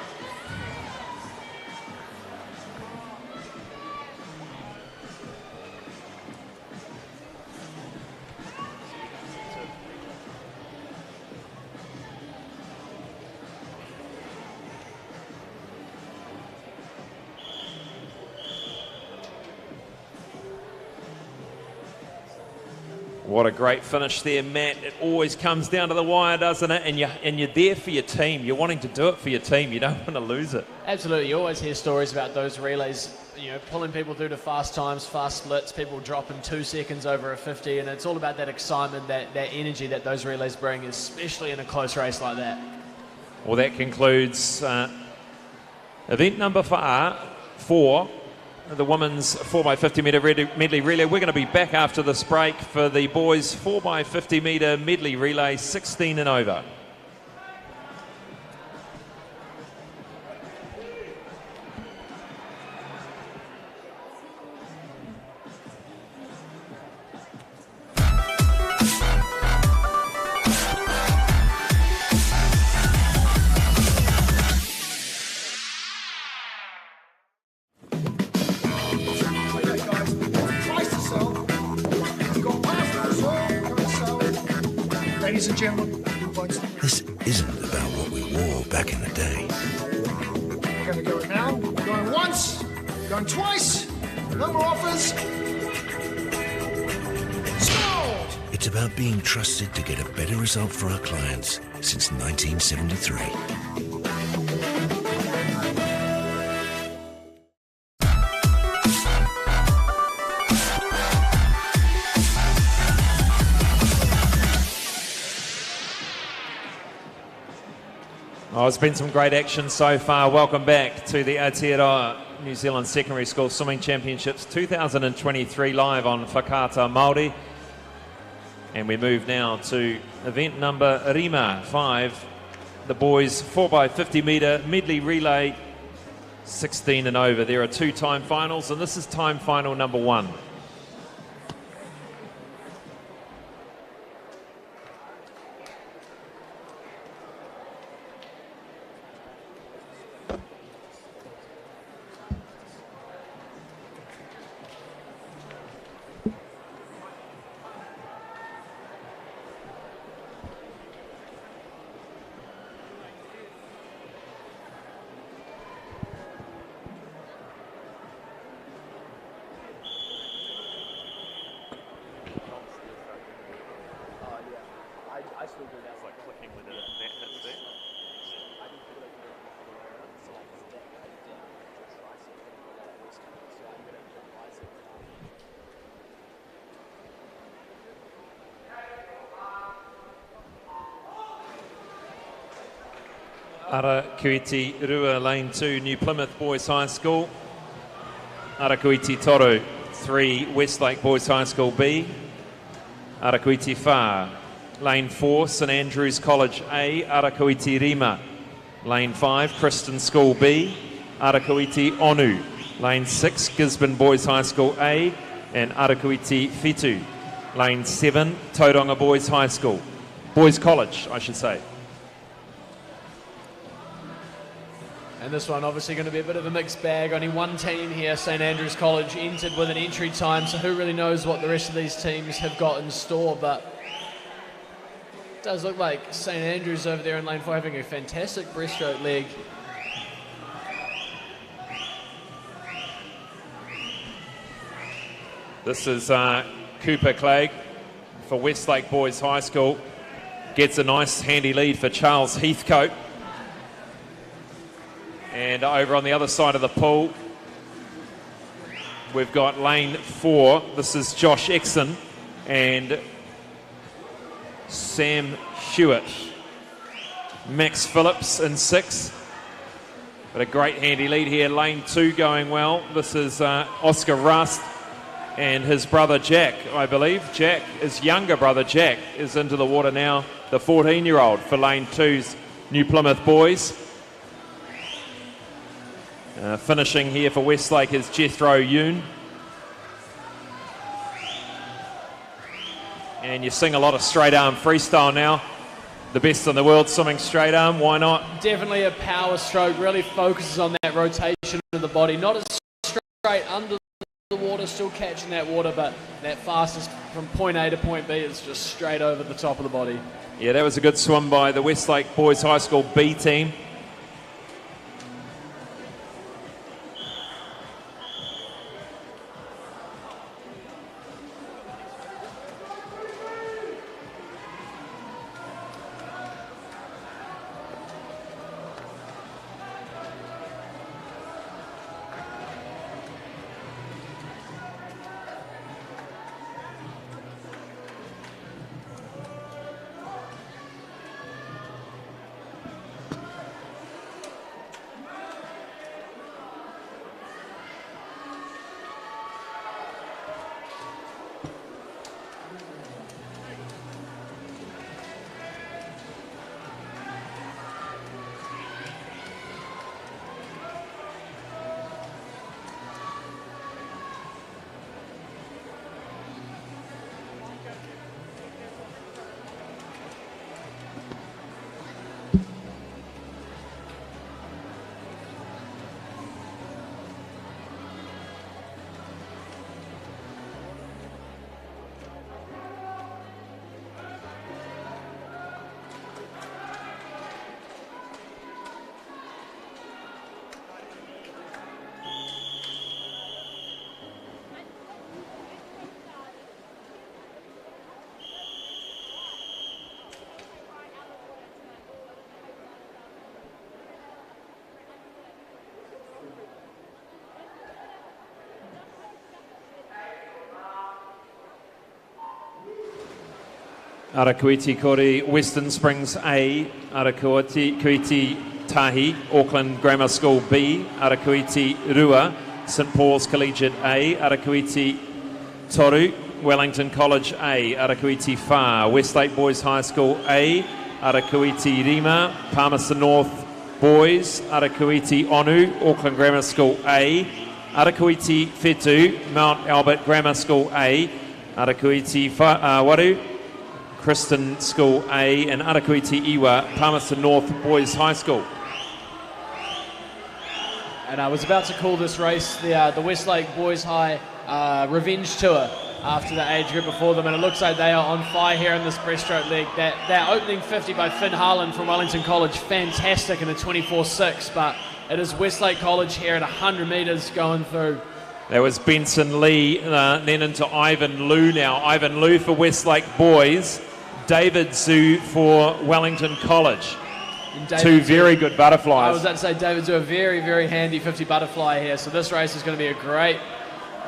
What a great finish there, Matt. It always comes down to the wire, doesn't it? And you're there for your team. You're wanting to do it for your team. You don't want to lose it. Absolutely. You always hear stories about those relays, you know, pulling people through to fast times, fast splits, people dropping 2 seconds over a 50, and it's all about that excitement, that energy that those relays bring, especially in a close race like that. Well, that concludes event number 4. The women's 4x50 metre medley relay. We're going to be back after this break for the boys 4x50 metre medley relay 16 and over. Ladies and gentlemen, this isn't about what we wore back in the day. we're going to go now. Going once, going twice, no more offers. Sold! It's about being trusted to get a better result for our clients since 1973. Oh, it's been some great action so far. Welcome back to the Aotearoa New Zealand Secondary School Swimming Championships 2023 live on Whakaata Māori. And we move now to event number 5, the boys 4x50 metre medley relay 16 and over. There are 2 time finals, and this is time final number 1. Arakuiti Rua, lane 2, New Plymouth Boys High School. Arakuiti Toru, 3, Westlake Boys High School B. Arakuiti Wha, lane 4, St Andrews College A. Arakuiti Rima, lane 5, Kristen School B. Arakuiti Onu, lane 6, Gisborne Boys High School A. And Arakuiti Whitu, lane 7, Tauranga Boys High School. Boys College, I should say. And this one obviously going to be a bit of a mixed bag. Only one team here, St Andrews College, entered with an entry time, so who really knows what the rest of these teams have got in store. But it does look like St Andrews over there in lane 4 having a fantastic breaststroke leg. This is Cooper Clegg for Westlake Boys High School. Gets a nice handy lead for Charles Heathcote. And over on the other side of the pool, we've got lane 4. This is Josh Exon and Sam Hewitt. Max Phillips in 6. But a great handy lead here. Lane 2 going well. This is Oscar Rust and his brother Jack, I believe. Jack, his younger brother Jack, is into the water now. The 14-year-old for Lane 2's New Plymouth boys. Finishing here for Westlake is Jethro Yoon. And you sing a lot of straight arm freestyle now. The best in the world swimming straight arm, why not? Definitely a power stroke, really focuses on that rotation of the body. Not as straight under the water, still catching that water, but that fastest from point A to point B is just straight over the top of the body. Yeah, that was a good swim by the Westlake Boys High School B team. Arakuiti Kori, Western Springs A, Arakuiti Tahi, Auckland Grammar School B, Arakuiti Rua, St Paul's Collegiate A, Arakuiti Toru, Wellington College A, Arakuiti Wha, Westlake Boys High School A, Arakuiti Rima, Palmerston North Boys, Arakuiti Onu, Auckland Grammar School A, Arakuiti Whetu, Mount Albert Grammar School A, Arakuiti Waru, Kristen School A, and Arakuiti Iwa, Palmerston North Boys High School. And I was about to call this race the Westlake Boys High Revenge Tour after the age group before them, and it looks like they are on fire here in this breaststroke leg. That opening 50 by Finn Harlan from Wellington College, fantastic in a 24.6, but it is Westlake College here at 100 metres going through. That was Benson Lee, then into Ivan Liu now. Ivan Liu for Westlake Boys, David Zhu for Wellington College. Two very good butterflies. I was about to say David Zhu, a very, very handy 50 butterfly here. So this race is going to be a great,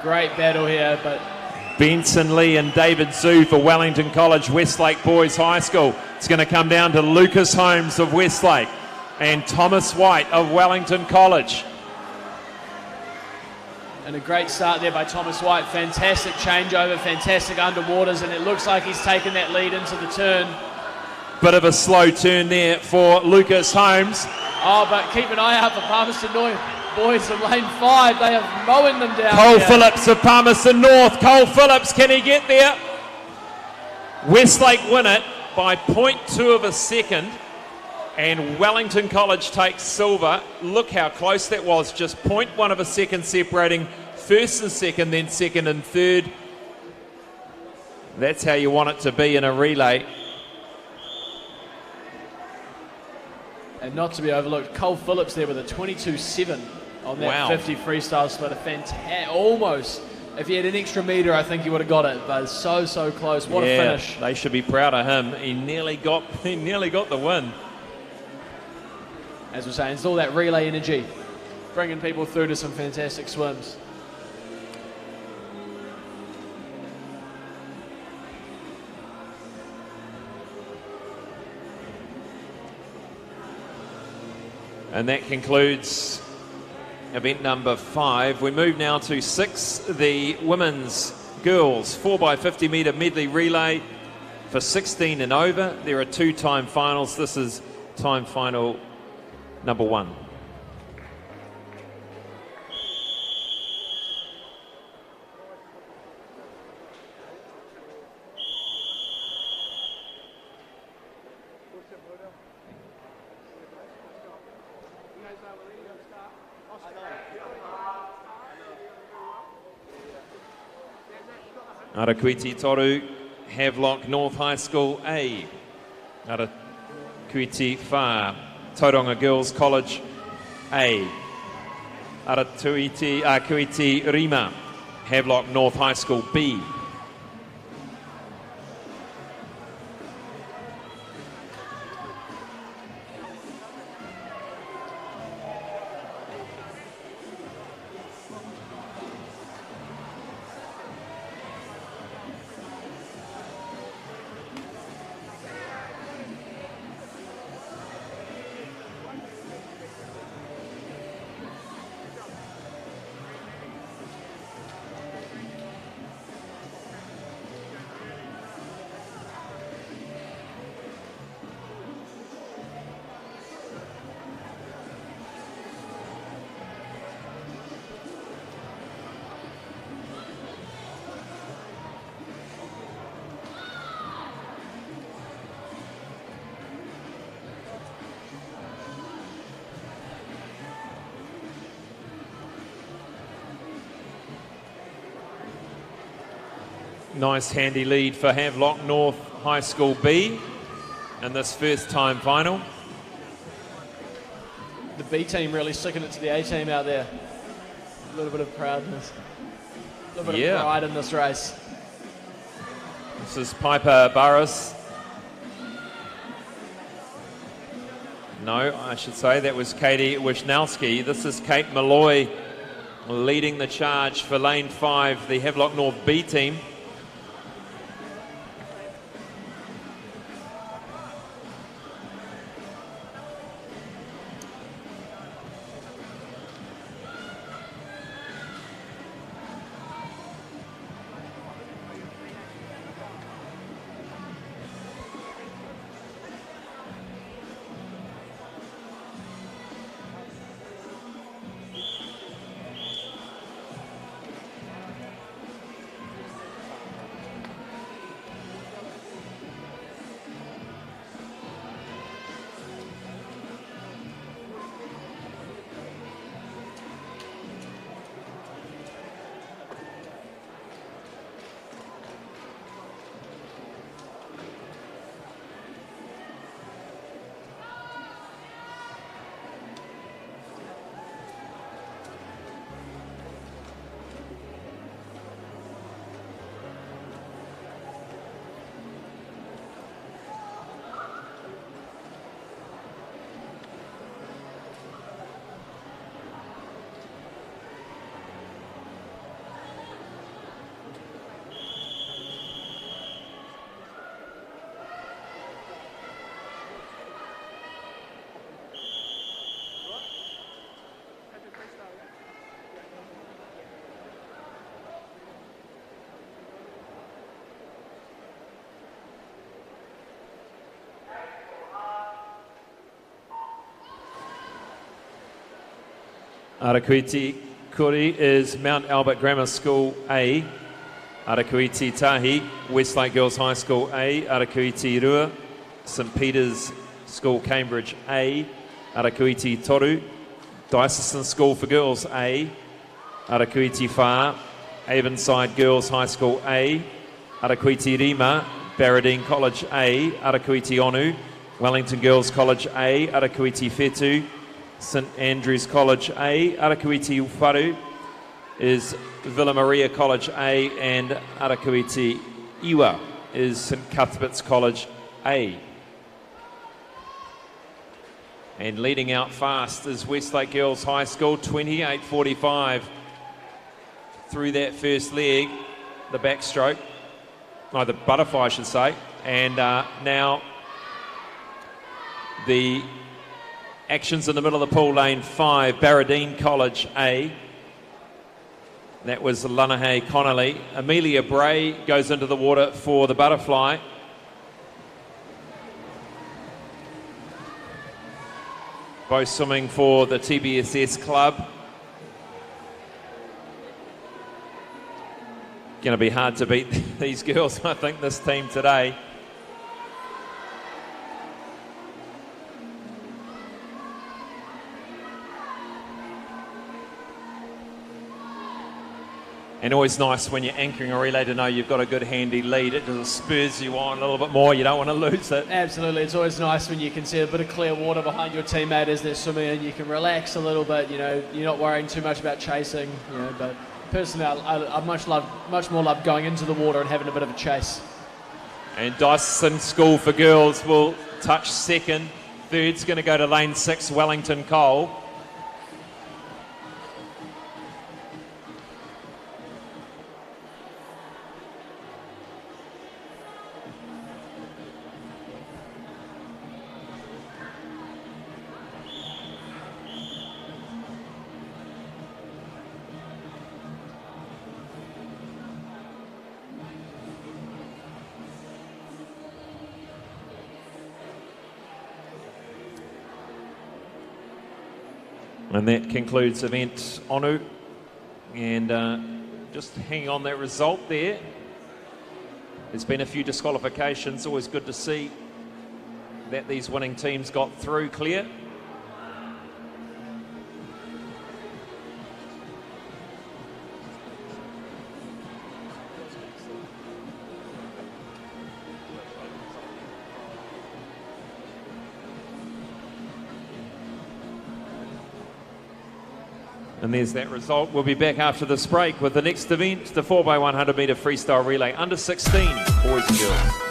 great battle here. But Benson Lee and David Zhu for Wellington College, Westlake Boys High School. It's going to come down to Lucas Holmes of Westlake and Thomas White of Wellington College. And a great start there by Thomas White. Fantastic changeover, fantastic underwaters, and it looks like he's taken that lead into the turn. Bit of a slow turn there for Lucas Holmes. Oh, but keep an eye out for Palmerston North Boys in lane 5. They are mowing them down. Cole Phillips of Palmerston North. Cole Phillips, can he get there? Westlake win it by 0.2 of a second. And Wellington College takes silver. Look how close that was. Just 0.1 of a second separating first and second, then second and third. That's how you want it to be in a relay. And not to be overlooked, Cole Phillips there with a 22.7 on that 50 freestyle split. A fantastic, almost. If he had an extra metre, I think he would have got it. But so, so close. What a finish. They should be proud of him. He nearly got the win. As we're saying, it's all that relay energy, bringing people through to some fantastic swims. And that concludes event number 5. We move now to 6, the women's girls 4x50 metre medley relay for 16 and over. There are 2 time finals. This is time final number 1. Arakuiti Toru, Havelock North High School A. Arakuiti Wha, Tauranga Girls College A. Arakuiti Rima, Havelock North High School B. Nice handy lead for Havelock North High School B in this first time final. The B team really sticking it to the A team out there. A little bit of proudness, a little bit of pride in this race. This is Piper Barras. No, I should say that was Katie Wisnowski. This is Kate Malloy leading the charge for lane 5, the Havelock North B team. Arakuiti Kuri is Mount Albert Grammar School A. Arakuiti Tahi, Westlake Girls High School A. Arakuiti Rua, St Peter's School Cambridge A. Arakuiti Toru, Diocesan School for Girls A. Arakuiti Wha, Avonside Girls High School A. Arakuiti Rima, Barradine College A. Arakuiti Onu, Wellington Girls College A. Arakuiti Whetu, St Andrews College A. Arakuiti Uwharu is Villa Maria College A, and Arakuiti Iwa is St Cuthbert's College A. And leading out fast is Westlake Girls High School, 28.45 through that first leg, the backstroke, the butterfly I should say, and now the Actions in the middle of the pool, lane 5, Barradine College A. That was Lunahay Connolly. Amelia Bray goes into the water for the butterfly. Both swimming for the TBSS club. Going to be hard to beat these girls, I think, this team today. And always nice when you're anchoring a relay to know you've got a good handy lead. It just spurs you on a little bit more. You don't want to lose it. Absolutely. It's always nice when you can see a bit of clear water behind your teammate as they're swimming and you can relax a little bit. You know, you're not worrying too much about chasing. You know, but personally, I much more love going into the water and having a bit of a chase. And Dyson School for girls will touch second. Third's going to go to lane 6, Wellington Cole. And that concludes event Onu. And just hanging on that result there. There's been a few disqualifications. Always good to see that these winning teams got through clear. And there's that result. We'll be back after this break with the next event, the 4x100 metre freestyle relay, under 16 boys and girls.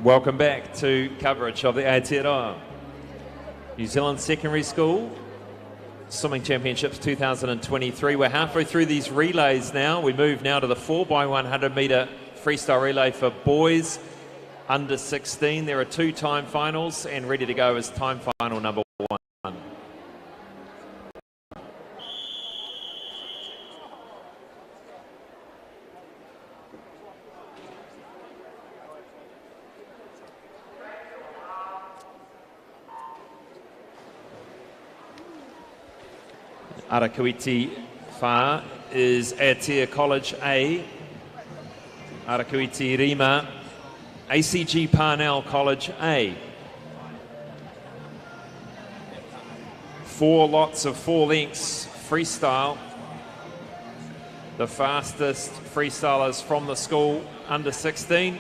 Welcome back to coverage of the Aotearoa New Zealand Secondary School Swimming Championships 2023. We're halfway through these relays now. We move now to the 4x100 metre freestyle relay for boys under 16. There are 2 time finals, and ready to go is time final number 1. Arakuiti Wha is Aotea College A. Arakuiti Rima, ACG Parnell College A. 4 lots of 4 lengths freestyle. The fastest freestylers from the school under 16.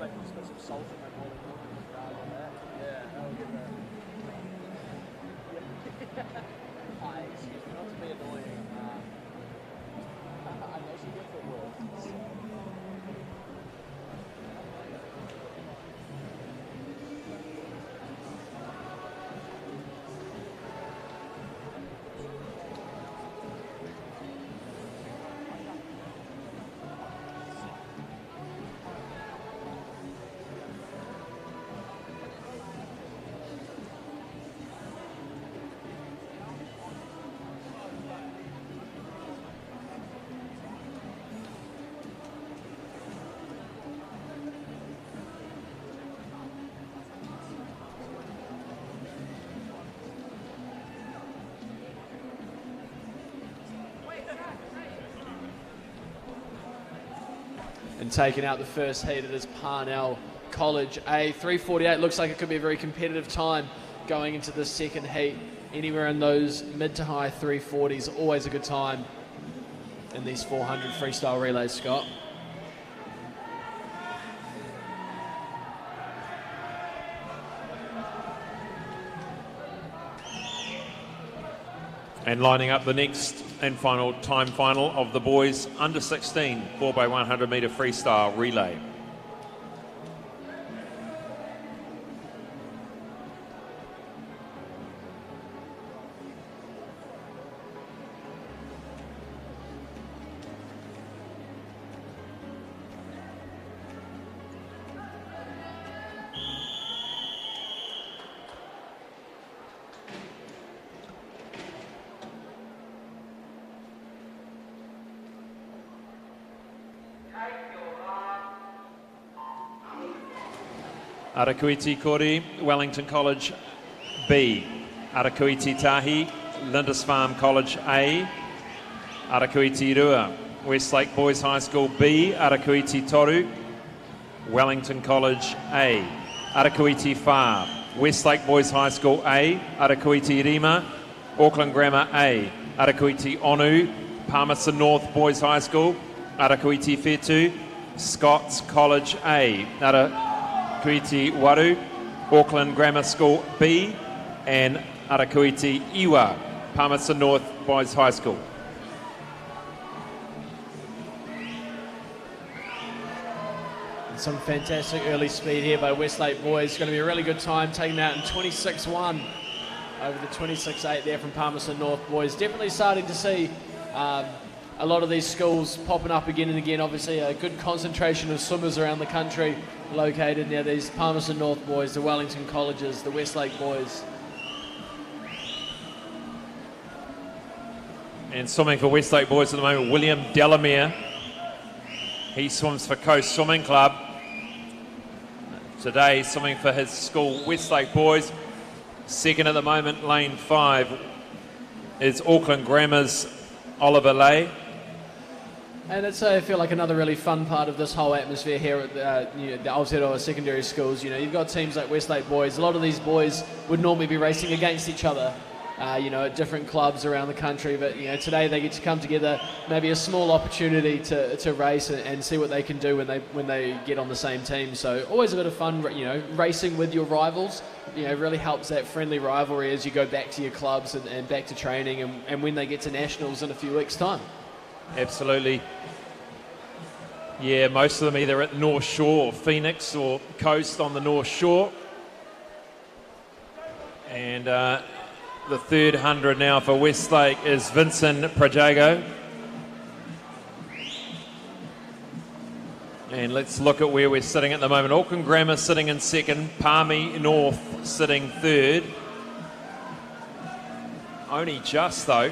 think you just put some salt in that morning milk and grab on that. Yeah, that'll get that. Hi, excuse me, not to be annoying. I'm actually good for work. So. And taking out the first heat, it is Parnell College A. 3:48 looks like it could be a very competitive time going into the second heat. Anywhere in those mid to high 3:40s, always a good time in these 400 freestyle relays, Scott. And lining up the next and final time final of the boys under 16 4x100 metre freestyle relay. Arakuiti Kori, Wellington College B. Arakuiti Tahi, Lindisfarne College A. Arakuiti Rua, Westlake Boys High School B. Arakuiti Toru, Wellington College A. Arakuiti Wha, Westlake Boys High School A. Arakuiti Rima, Auckland Grammar A. Arakuiti Onu, Palmerston North Boys High School. Arakuiti Whetu, Scots College A. Arakuiti Waru, Auckland Grammar School B, and Arakuiti Iwa, Palmerston North Boys High School. Some fantastic early speed here by Westlake boys. It's going to be a really good time taking that in 26.1 over the 26.8 there from Palmerston North boys. Definitely starting to see a lot of these schools popping up again and again. Obviously a good concentration of swimmers around the country located near these Palmerston North boys, the Wellington colleges, the Westlake boys. And swimming for Westlake boys at the moment, William Delamere. He swims for Coast Swimming Club. Today, swimming for his school, Westlake boys. Second at the moment, lane 5, is Auckland Grammar's Oliver Lay. And it's, I feel like, another really fun part of this whole atmosphere here at the Aotearoa secondary schools. You know, you've got teams like Westlake boys. A lot of these boys would normally be racing against each other, at different clubs around the country. But, today they get to come together, maybe a small opportunity to race and see what they can do when they get on the same team. So always a bit of fun, racing with your rivals. Really helps that friendly rivalry as you go back to your clubs and back to training and when they get to nationals in a few weeks' time. Absolutely. Yeah, most of them either at North Shore, or Phoenix, or Coast on the North Shore. And the third 100 now for Westlake is Vincent Prajago. And let's look at where we're sitting at the moment. Auckland Grammar sitting in second, Palmy North sitting third. Only just though.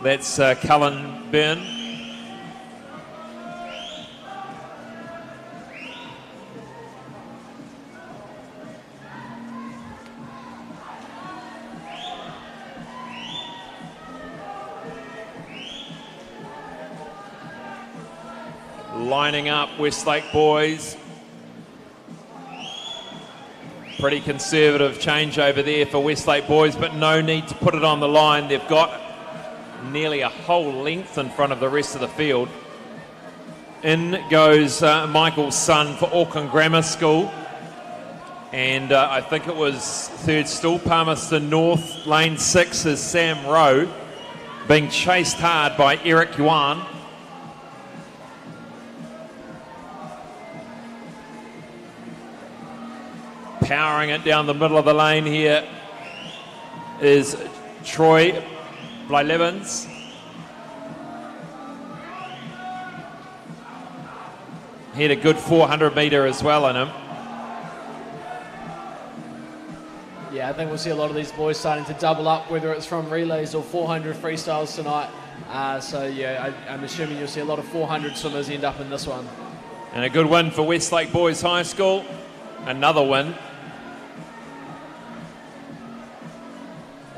That's Cullen Byrne. Lining up Westlake boys. Pretty conservative change over there for Westlake boys, but no need to put it on the line. They've got nearly a whole length in front of the rest of the field In goes Michael's son for Auckland Grammar School. And I think it was third stall, Palmerston North, lane 6 is Sam Rowe, being chased hard by Eric Yuan. Powering it down the middle of the lane here is Troy Blylevens. He had a good 400 metre as well in him. Yeah, I think we'll see a lot of these boys starting to double up, whether it's from relays or 400 freestyles tonight. So yeah, I'm assuming you'll see a lot of 400 swimmers end up in this one. And a good win for Westlake Boys High School. Another win.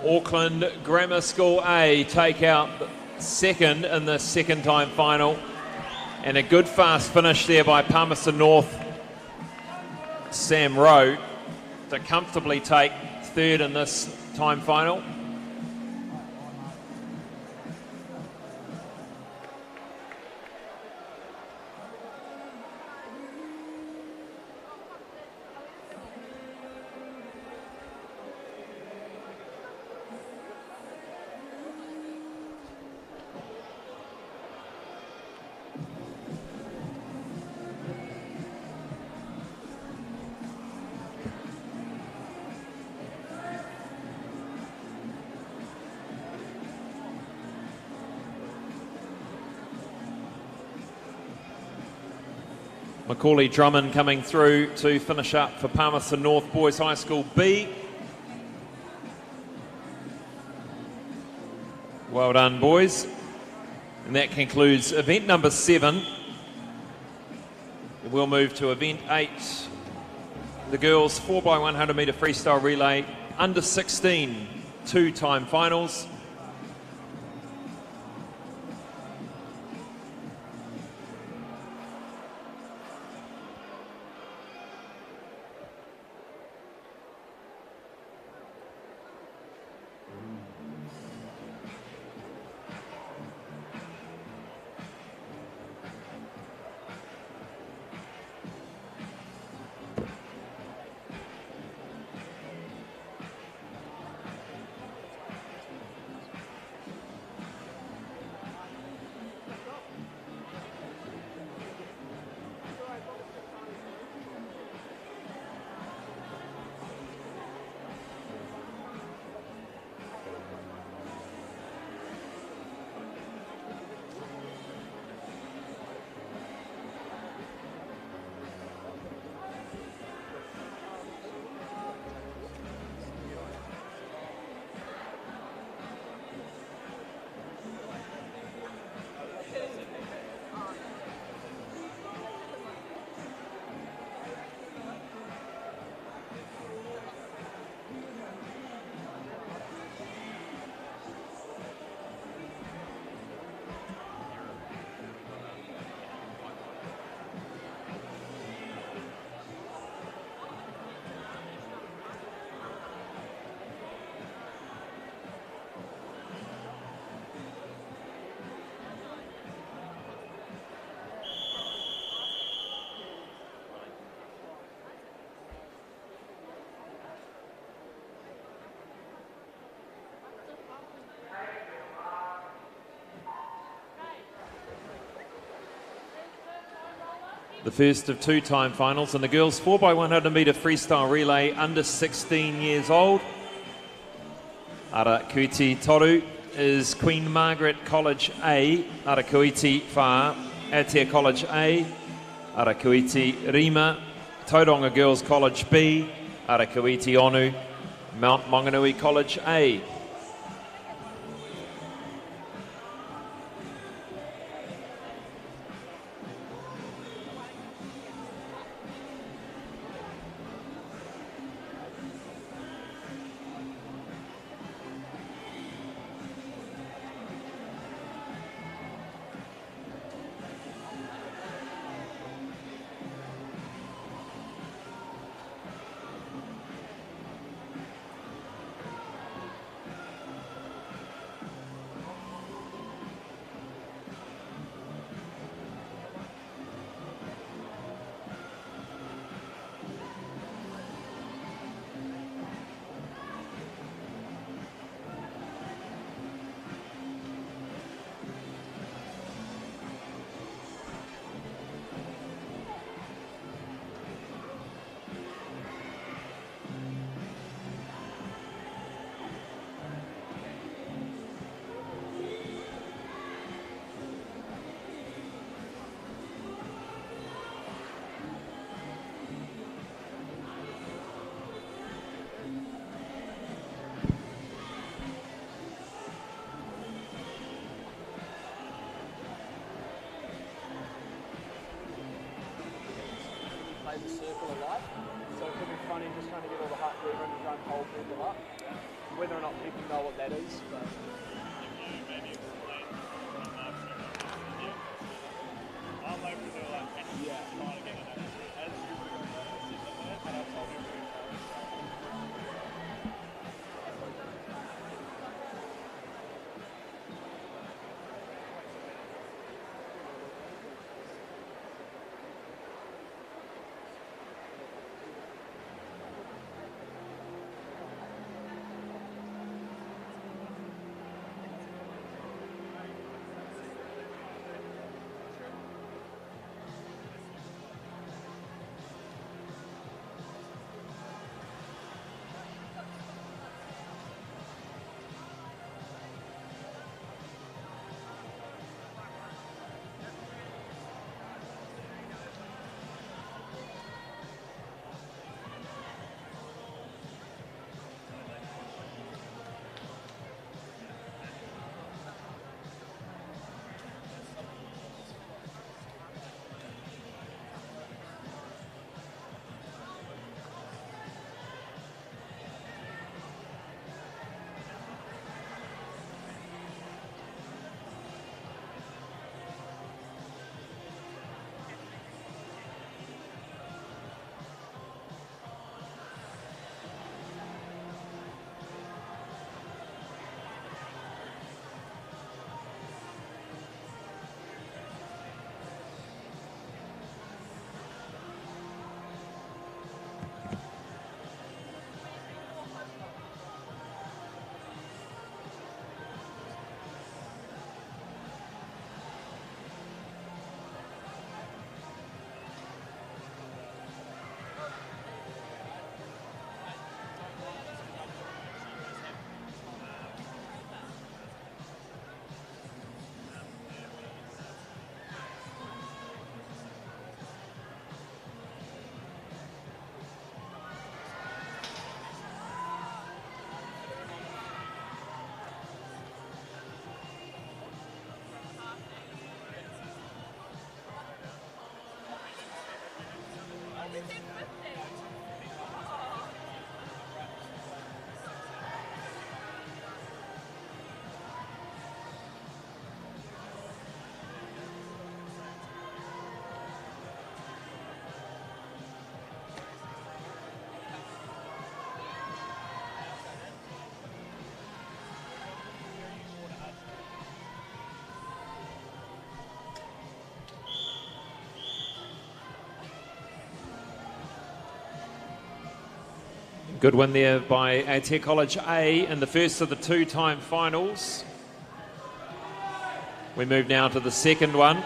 Auckland Grammar School A take out second in the second time final. And a good fast finish there by Palmerston North, Sam Rowe, to comfortably take third in this time final. Macaulay Drummond coming through to finish up for Palmerston North Boys High School B. Well done, boys. And that concludes event number 7. We'll move to event 8. The girls 4x100 metre freestyle relay under 16 two-time finals. The first of two time finals, and the girls 4x100 metre freestyle relay under 16 years old. Ara Kuiti Toru is Queen Margaret College A, Ara Kuiti Wha, Aotea College A, Ara Kuiti Rima, Tauranga Girls College B, Ara Kuiti Onu, Mount Maunganui College A. circle of light. So it could be funny just trying to get all the hot water and try and hold people up. Whether or not people know what that is, but I'm like, yeah, trying to get it. As you and I told him Good win there by Aotea College A in the first of the two-time finals. We move now to the second one.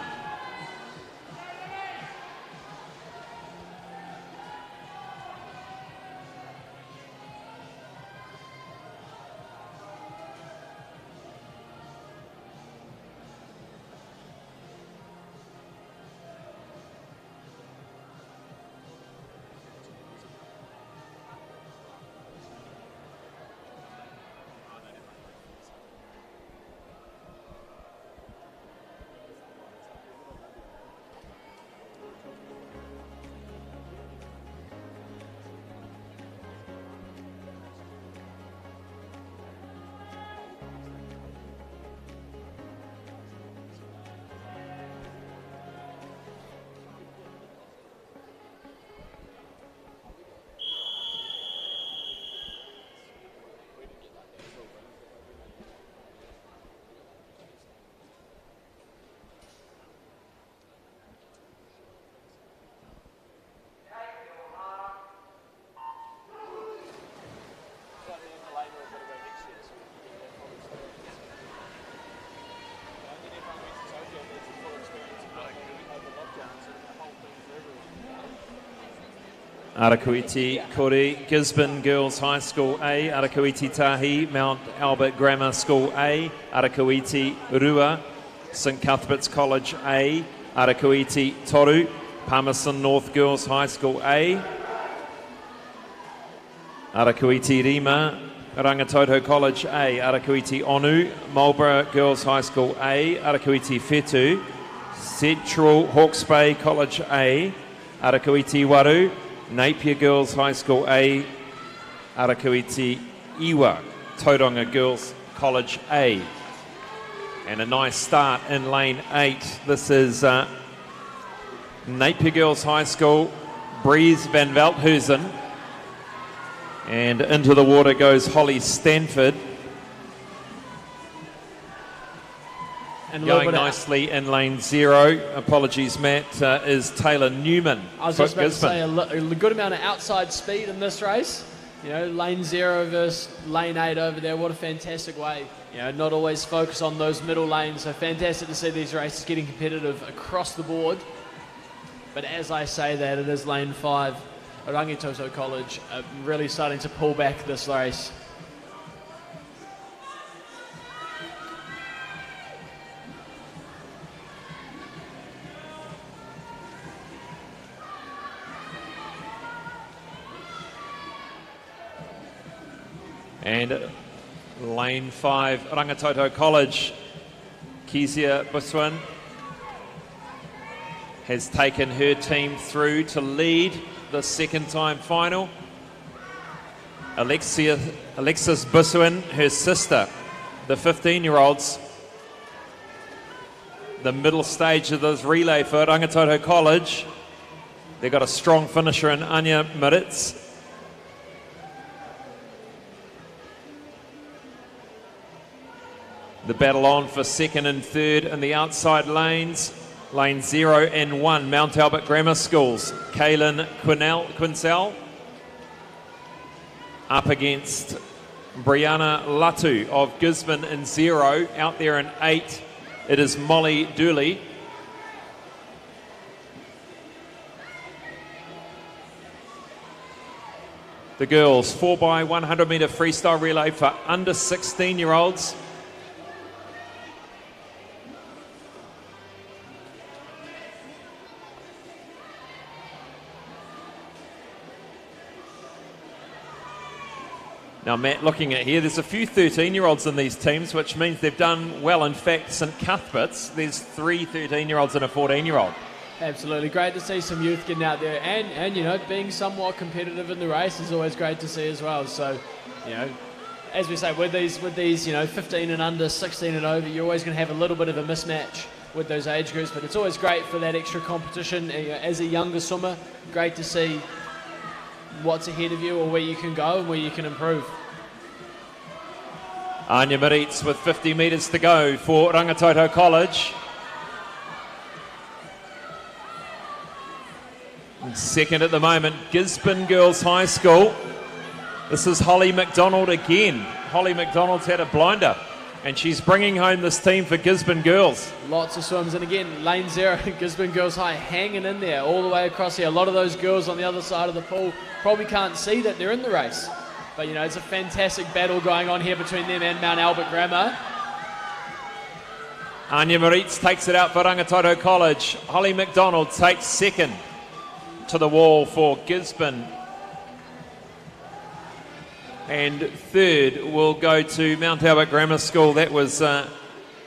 Arakuiti Kori, Gisborne Girls High School A, Arakuiti Tahi, Mount Albert Grammar School A, Arakuiti Rua, St Cuthbert's College A, Arakuiti Toru, Palmerston North Girls High School A, Arakuiti Rima, Rangitoto College A, Arakuiti Onu, Marlborough Girls High School A, Arakuiti Whetu, Central Hawke's Bay College A, Arakuiti Waru, Napier Girls High School A, Arakuiti Iwa, Tauranga Girls College A. And a nice start in lane 8. This is Napier Girls High School, Breeze van Veldhuizen. And into the water goes Holly Stanford. And going nicely in lane 0. Apologies, Matt, is Taylor Newman. I was just about to say a good amount of outside speed in this race. You know, lane 0 versus lane 8 over there. What a fantastic way. You know, not always focus on those middle lanes. So fantastic to see these races getting competitive across the board. But as I say that, it is lane 5. Rangitoto College really starting to pull back this race. And lane 5, Rangitoto College, Kezia Buswin has taken her team through to lead the second time final. Alexis Buswin, her sister, the 15-year-olds, the middle stage of this relay for Rangitoto College. They've got a strong finisher in Anya Maritz. The battle on for second and third in the outside lanes. Lane 0 and 1, Mount Albert Grammar Schools. Kaylin Quinsell up against Brianna Latu of Gisborne in 0. Out there in 8, it is Molly Dooley. The girls, 4x100 metre freestyle relay for under 16-year-olds. Now, Matt, looking at here, there's a few 13-year-olds in these teams, which means they've done well. In fact, St Cuthbert's, there's 3 13-year-olds and a 14-year-old. Absolutely. Great to see some youth getting out there and, you know, being somewhat competitive in the race is always great to see as well. So, you know, as we say, with these, you know, 15 and under, 16 and over, you're always going to have a little bit of a mismatch with those age groups, but it's always great for that extra competition. You know, as a younger swimmer, great to see what's ahead of you or where you can go and where you can improve. Anya Maritz with 50 metres to go for Rangitoto College. And second at the moment, Gisborne Girls High School. This is Holly McDonald again. Holly McDonald's had a blinder, and she's bringing home this team for Gisborne Girls. Lots of swims, and again, lane 0, Gisborne Girls High hanging in there all the way across here. A lot of those girls on the other side of the pool probably can't see that they're in the race. But, you know, it's a fantastic battle going on here between them and Mount Albert Grammar. Anya Maritz takes it out for Rangitoto College. Holly McDonald takes second to the wall for Gisborne. And third will go to Mount Albert Grammar School. That was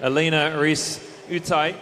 Elena Rees Utai.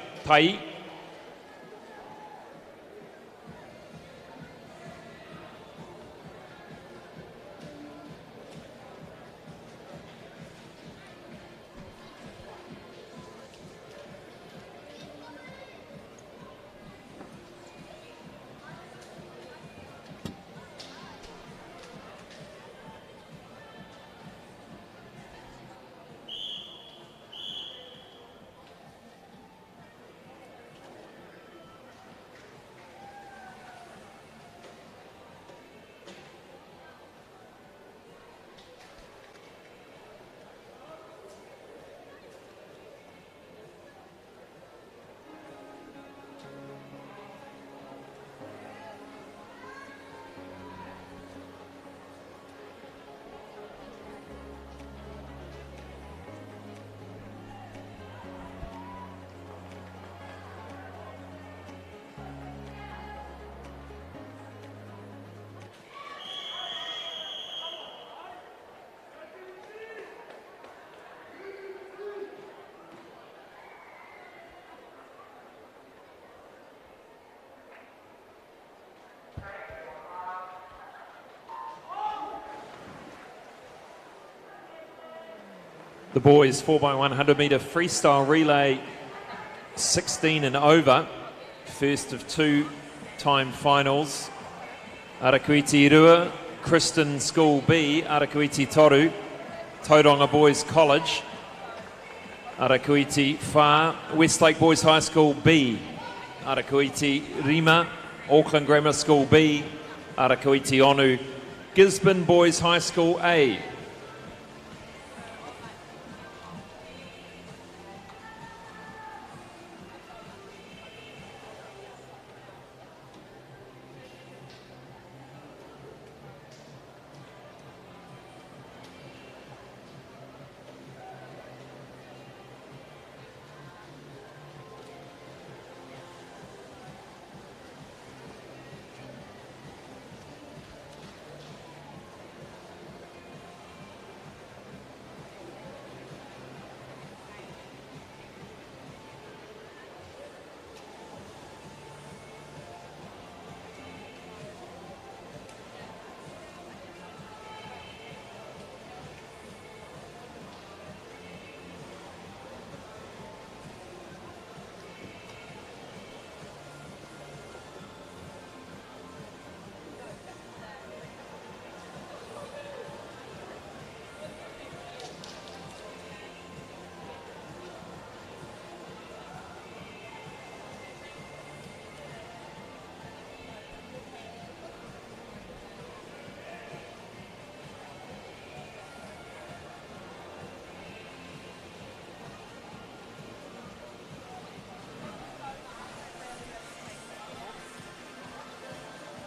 The boys 4x100 metre freestyle relay, 16 and over, first of 2 time finals. Arakuiti Rua, Kristen School B, Arakuiti Toru, Tauranga Boys College, Arakuiti Wha, Westlake Boys High School B, Arakuiti Rima, Auckland Grammar School B, Arakuiti Onu, Gisborne Boys High School A.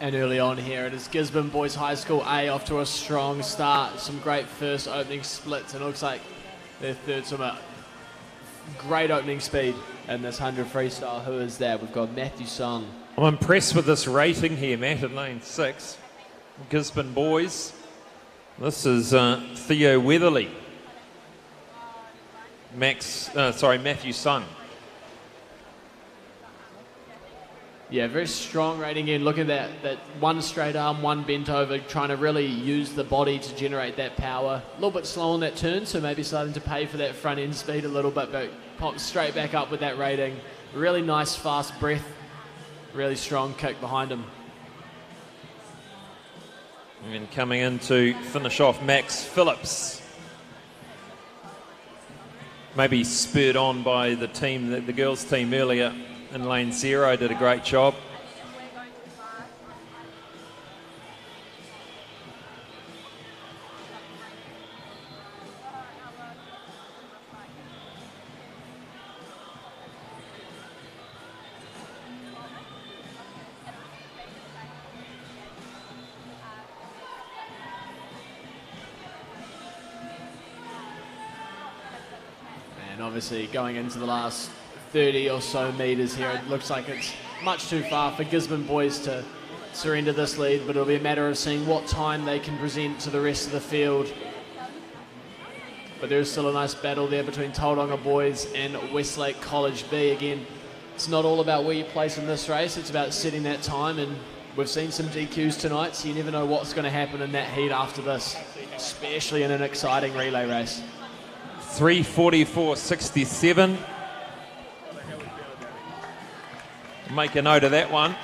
And early on here, it is Gisborne Boys High School A off to a strong start. Some great first opening splits, and it looks like their third swimmer. Great opening speed in this 100 freestyle. Who is that? We've got Matthew Sung. I'm impressed with this rating here, Matt, at lane 6. Gisborne Boys. This is Theo Weatherly. Matthew Sung. Yeah, very strong rating in. Look at that one straight arm, one bent over, trying to really use the body to generate that power. A little bit slow on that turn, so maybe starting to pay for that front end speed a little bit, but pops straight back up with that rating. Really nice, fast breath. Really strong kick behind him. And coming in to finish off, Max Phillips. Maybe spurred on by the team, the girls' team earlier. In lane 0, did a great job. And obviously going into the last 30 or so metres here, it looks like it's much too far for Gisborne Boys to surrender this lead, but it'll be a matter of seeing what time they can present to the rest of the field. But there's still a nice battle there between Tauranga Boys and Westlake College B. Again, it's not all about where you place in this race, it's about setting that time, and we've seen some DQs tonight, so you never know what's going to happen in that heat after this, especially in an exciting relay race. 3:44.67. Make a note of that one.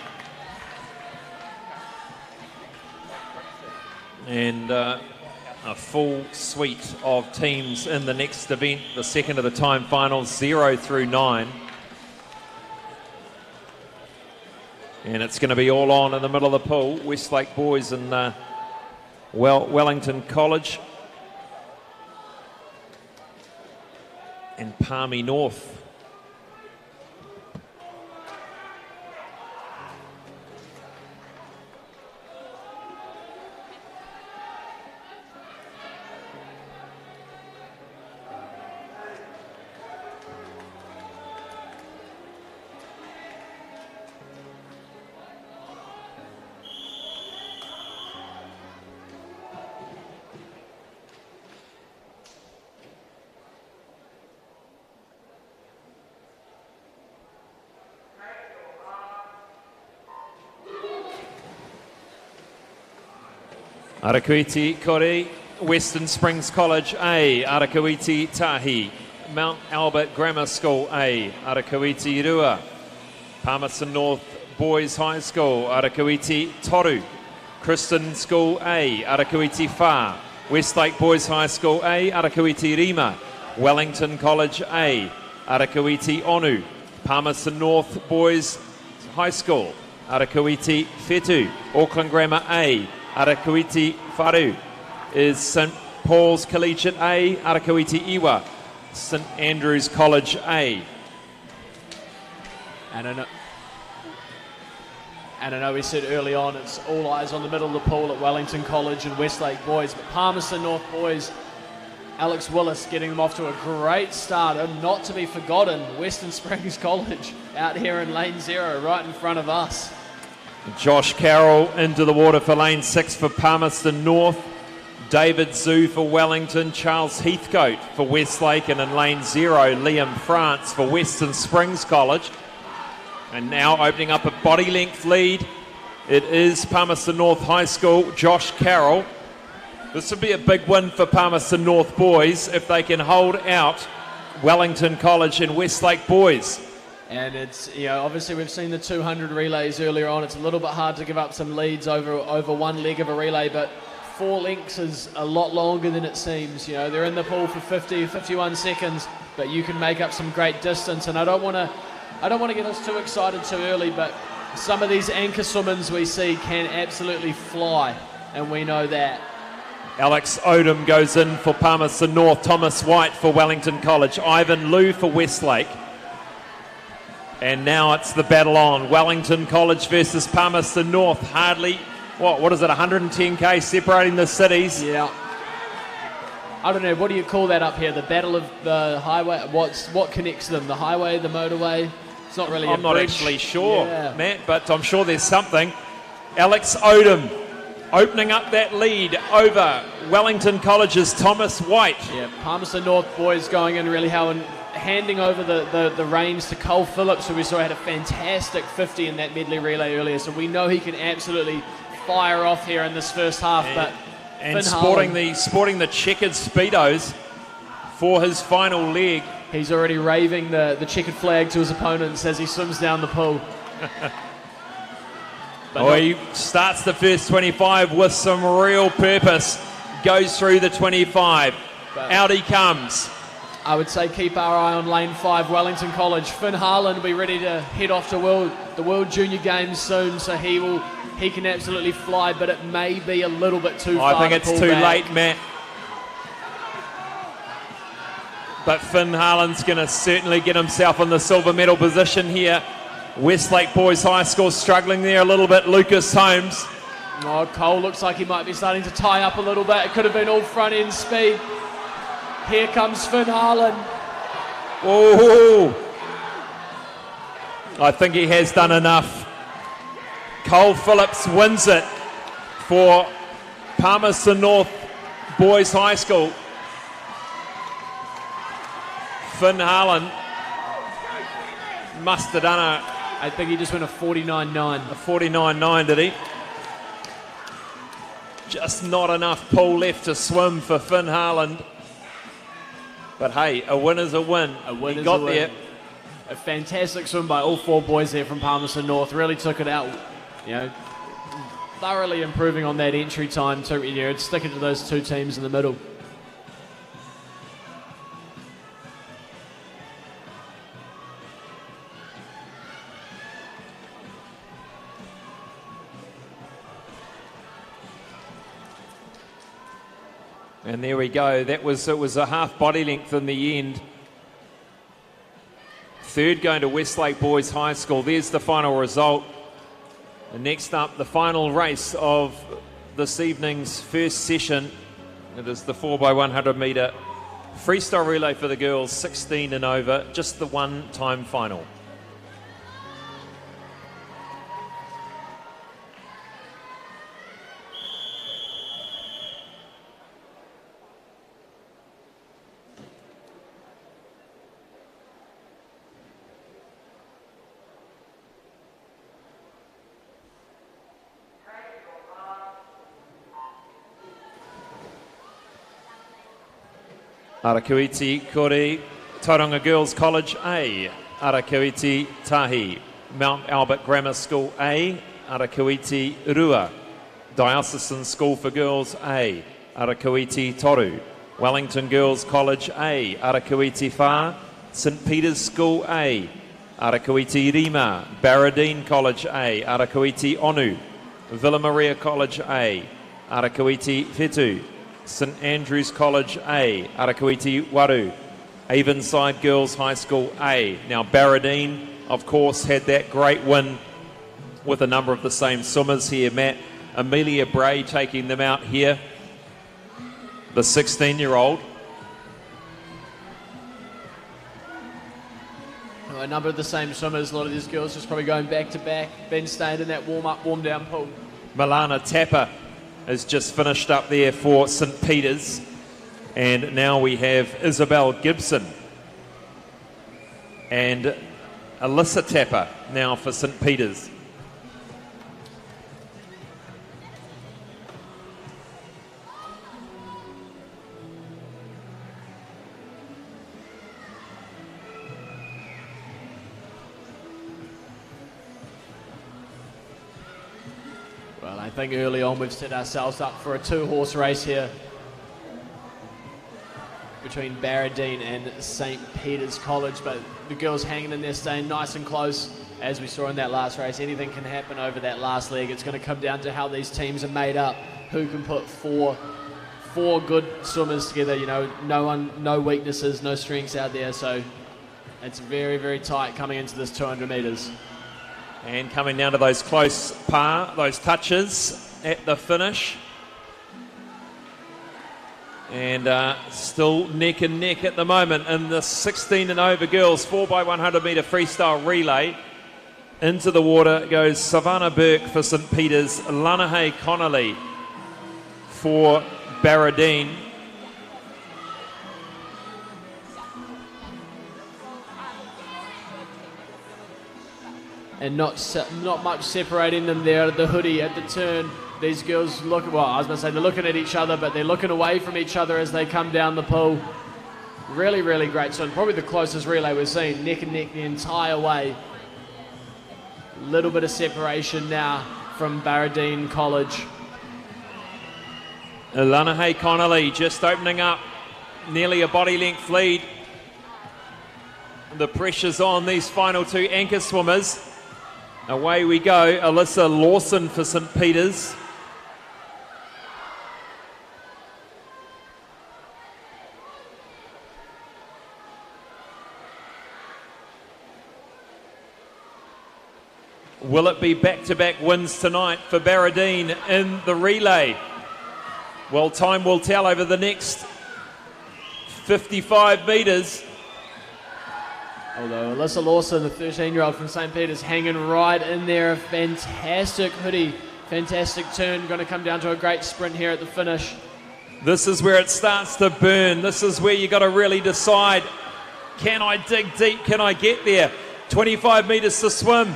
And a full suite of teams in the next event, the second of the time finals, 0 through 9. And it's going to be all on in the middle of the pool. Westlake Boys and Wellington College. And Palmy North. Arakuiti Kore Western Springs College A, Arakawiti Tahi. Mount Albert Grammar School A, Arakawiti Rua. Palmerston North Boys High School, Arakawiti Toru. Kristen School A, Arakawiti Wha. Westlake Boys High School A, Arakawiti Rima. Wellington College A, Arakawiti Onu. Palmerston North Boys High School, Arakawiti Whetu. Auckland Grammar A, Arakawiti Wharu. Is St Paul's Collegiate A, Arakawiti Iwa. St Andrews College A. And I know we said early on it's all eyes on the middle of the pool at Wellington College and Westlake Boys, but Palmerston North Boys, Alex Willis getting them off to a great start, and not to be forgotten, Western Springs College out here in lane 0 right in front of us. Josh Carroll into the water for lane 6 for Palmerston North. David Zoo for Wellington, Charles Heathcote for Westlake, and in lane 0, Liam France for Western Springs College. And now opening up a body length lead, it is Palmerston North High School, Josh Carroll. This would be a big win for Palmerston North boys if they can hold out Wellington College and Westlake boys. And it's, obviously we've seen the 200 relays earlier on. It's a little bit hard to give up some leads over one leg of a relay, but 4 lengths is a lot longer than it seems. They're in the pool for 51 seconds, but you can make up some great distance. And I don't want to get us too excited too early, but some of these anchor swimmers we see can absolutely fly, and we know that. Alex Odom goes in for Palmerston North, Thomas White for Wellington College, Ivan Liu for Westlake. And now it's the battle on. Wellington College versus Palmerston North. Hardly, what is it, 110k separating the cities? Yeah. I don't know, what do you call that up here? The battle of the highway? What connects them? The highway, the motorway? It's not really I'm not bridge. actually sure, Yeah. Matt, but I'm sure there's something. Alex Odom opening up that lead over Wellington College's Thomas White. Yeah, Palmerston North boys going in really hard and handing over the reins to Cole Phillips, who we saw had a fantastic 50 in that medley relay earlier. So we know he can absolutely fire off here in this first half. And sporting the checkered Speedos for his final leg. He's already raving the checkered flag to his opponents as he swims down the pool. He starts the first 25 with some real purpose. Goes through the 25. Out he comes. I would say keep our eye on lane 5, Wellington College. Finn Harlan will be ready to head off to the World Junior Games soon, so he can absolutely fly, but it may be a little bit too far. I think it's too late, Matt. But Finn Harlan's going to certainly get himself in the silver medal position here. Westlake Boys High School struggling there a little bit. Lucas Holmes. Oh, Cole looks like he might be starting to tie up a little bit. It could have been all front end speed. Here comes Finn Harlan. Oh, I think he has done enough. Cole Phillips wins it for Palmerston North Boys High School. Finn Harlan must have done I think he just went a 49.9. a 49.9, did he? Just not enough pull left to swim for Finn Harlan. But hey, a win is a win. A win he is got a win. there. A fantastic swim by all 4 boys there from Palmerston North. Really took it out. Thoroughly improving on that entry time to sticking to those 2 teams in the middle. And there we go. It was a half body length in the end. Third going to Westlake Boys High School. There's the final result. And next up, the final race of this evening's first session. It is the 4x100 metre freestyle relay for the girls, 16 and over, just the one-time final. Arakuiti Kore, Tauranga Girls College A, Arakuiti Tahi, Mount Albert Grammar School A, Arakuiti Rua, Diocesan School for Girls A, Arakuiti Toru, Wellington Girls College A, Arakuiti Wha, St Peter's School A, Arakuiti Rima, Barradine College A, Arakuiti Onu, Villa Maria College A, Arakuiti Whetu, St Andrews College A, Arakuiti Waru, Avonside Girls High School A. Now Barradine, of course, had that great win with a number of the same swimmers here, Matt. Amelia Bray taking them out here, the 16-year-old. A number of the same swimmers, a lot of these girls just probably going back to back, been staying in that warm-up, warm-down pool. Milana Tapper has just finished up there for St Peter's, and now we have Isabel Gibson and Alyssa Tapper now for St Peter's. Well, I think early on we've set ourselves up for a two-horse race here between Barradine and St Peter's College, but the girls hanging in there, staying nice and close. As we saw in that last race, anything can happen over that last leg. It's going to come down to how these teams are made up, who can put four good swimmers together. You know, no weaknesses, no strengths out there, so it's very, very tight coming into this 200 metres. And coming down to those close those touches at the finish. And still neck and neck at the moment in the 16 and over girls 4x100 metre freestyle relay. Into the water goes Savannah Burke for St Peter's, Lanahay Connolly for Barradine. And not much separating them there at the hoodie at the turn. These girls look, well, I was going to say they're looking at each other, but they're looking away from each other as they come down the pool. Really, really great swim. Probably the closest relay we've seen, neck and neck the entire way. Little bit of separation now from Barradine College. Lanahay Connolly just opening up, nearly a body length lead. The pressure's on these final two anchor swimmers. Away we go, Alyssa Lawson for St Peter's. Will it be back-to-back wins tonight for Barradine in the relay? Well, time will tell over the next 55 metres. Although Alyssa Lawson, the 13-year-old from St Peter's, hanging right in there. A fantastic hoodie, fantastic turn. Going to come down to a great sprint here at the finish. This is where it starts to burn. This is where you got to really decide, can I dig deep? Can I get there? 25 metres to swim.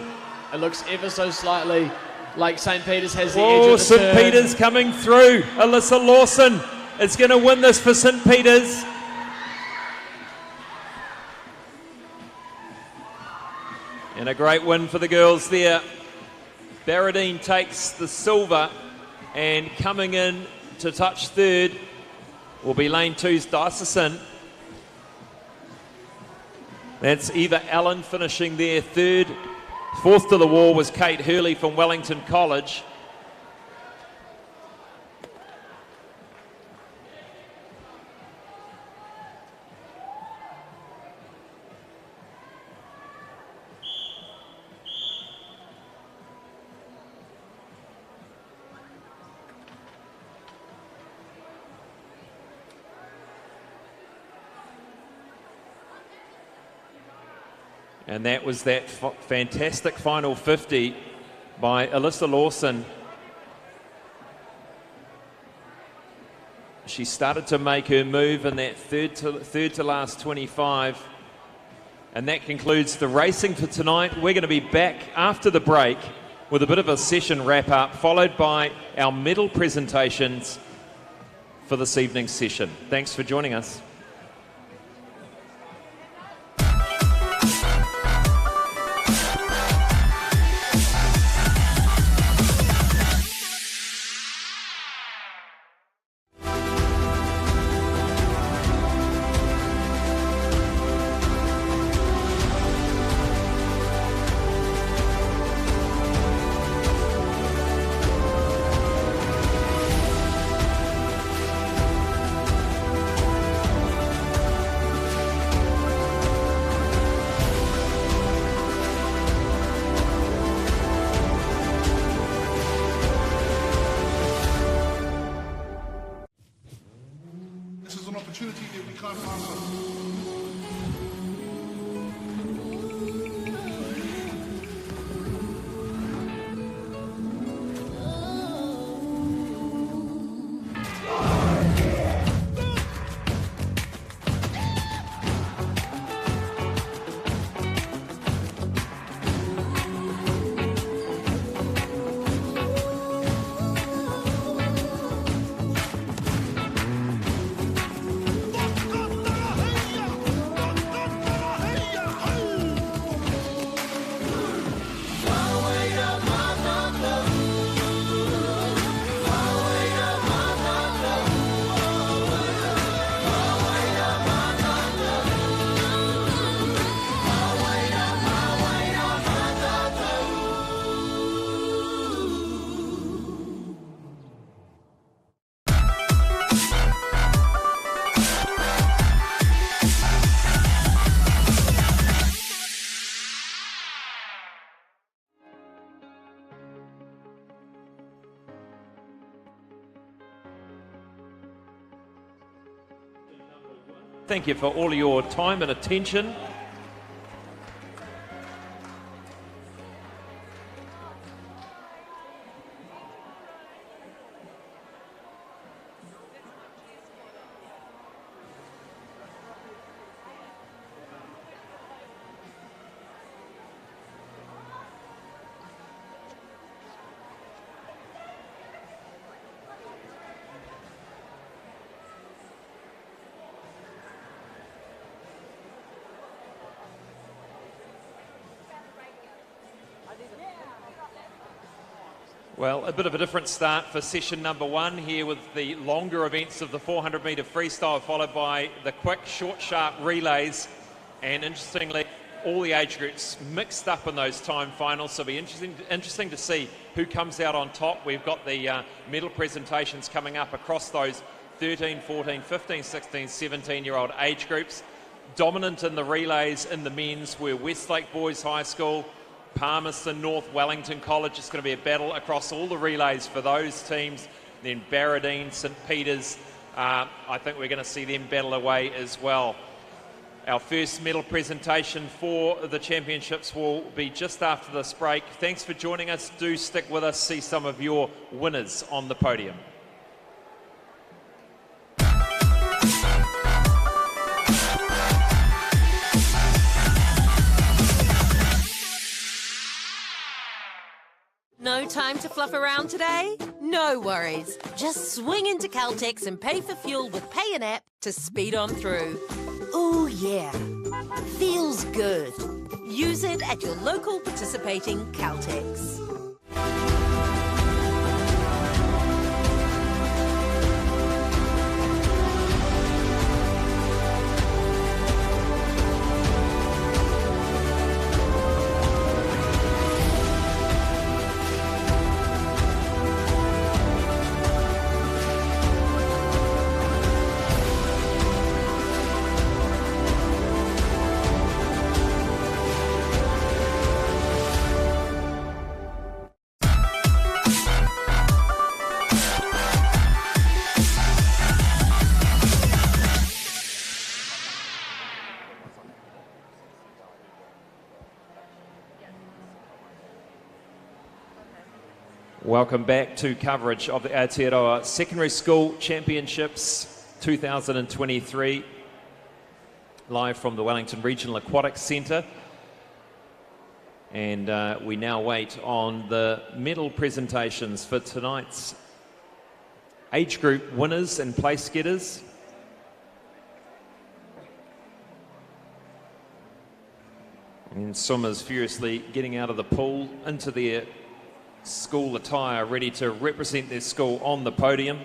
It looks ever so slightly like St Peter's has the edge of the St turn. Peter's coming through. Alyssa Lawson is going to win this for St Peter's. And a great win for the girls there. Barradine takes the silver, and coming in to touch third will be Lane 2's Diocesan. That's Eva Allen finishing there third. Fourth to the wall was Kate Hurley from Wellington College. And that was that fantastic final 50 by Alyssa Lawson. She started to make her move in that third to last 25. And that concludes the racing for tonight. We're going to be back after the break with a bit of a session wrap up, followed by our medal presentations for this evening's session. Thanks for joining us. an opportunity that we can't pass on. Thank you for all of your time and attention. Well, a bit of a different start for session number one here with the longer events of the 400 metre freestyle, followed by the quick, short, sharp relays. And interestingly, all the age groups mixed up in those time finals. So it'll be interesting to see who comes out on top. We've got the medal presentations coming up across those 13, 14, 15, 16, 17-year-old age groups. Dominant in the relays in the men's were Westlake Boys High School, Palmerston North Wellington College. It's going to be a battle across all the relays for those teams. Then Barradine, St Peters, I think we're going to see them battle away as well. Our first medal presentation for the championships will be just after this break. Thanks for joining us. Do stick with us, see some of your winners on the podium. No time to fluff around today? No worries. Just swing into Caltex and pay for fuel with Pay an App to speed on through. Ooh, yeah. Feels good. Use it at your local participating Caltex. Welcome back to coverage of the Aotearoa Secondary School Championships 2023, live from the Wellington Regional Aquatic Centre. And we now wait on the medal presentations for tonight's age group winners and place getters. And swimmers furiously getting out of the pool into their school attire, ready to represent their school on the podium.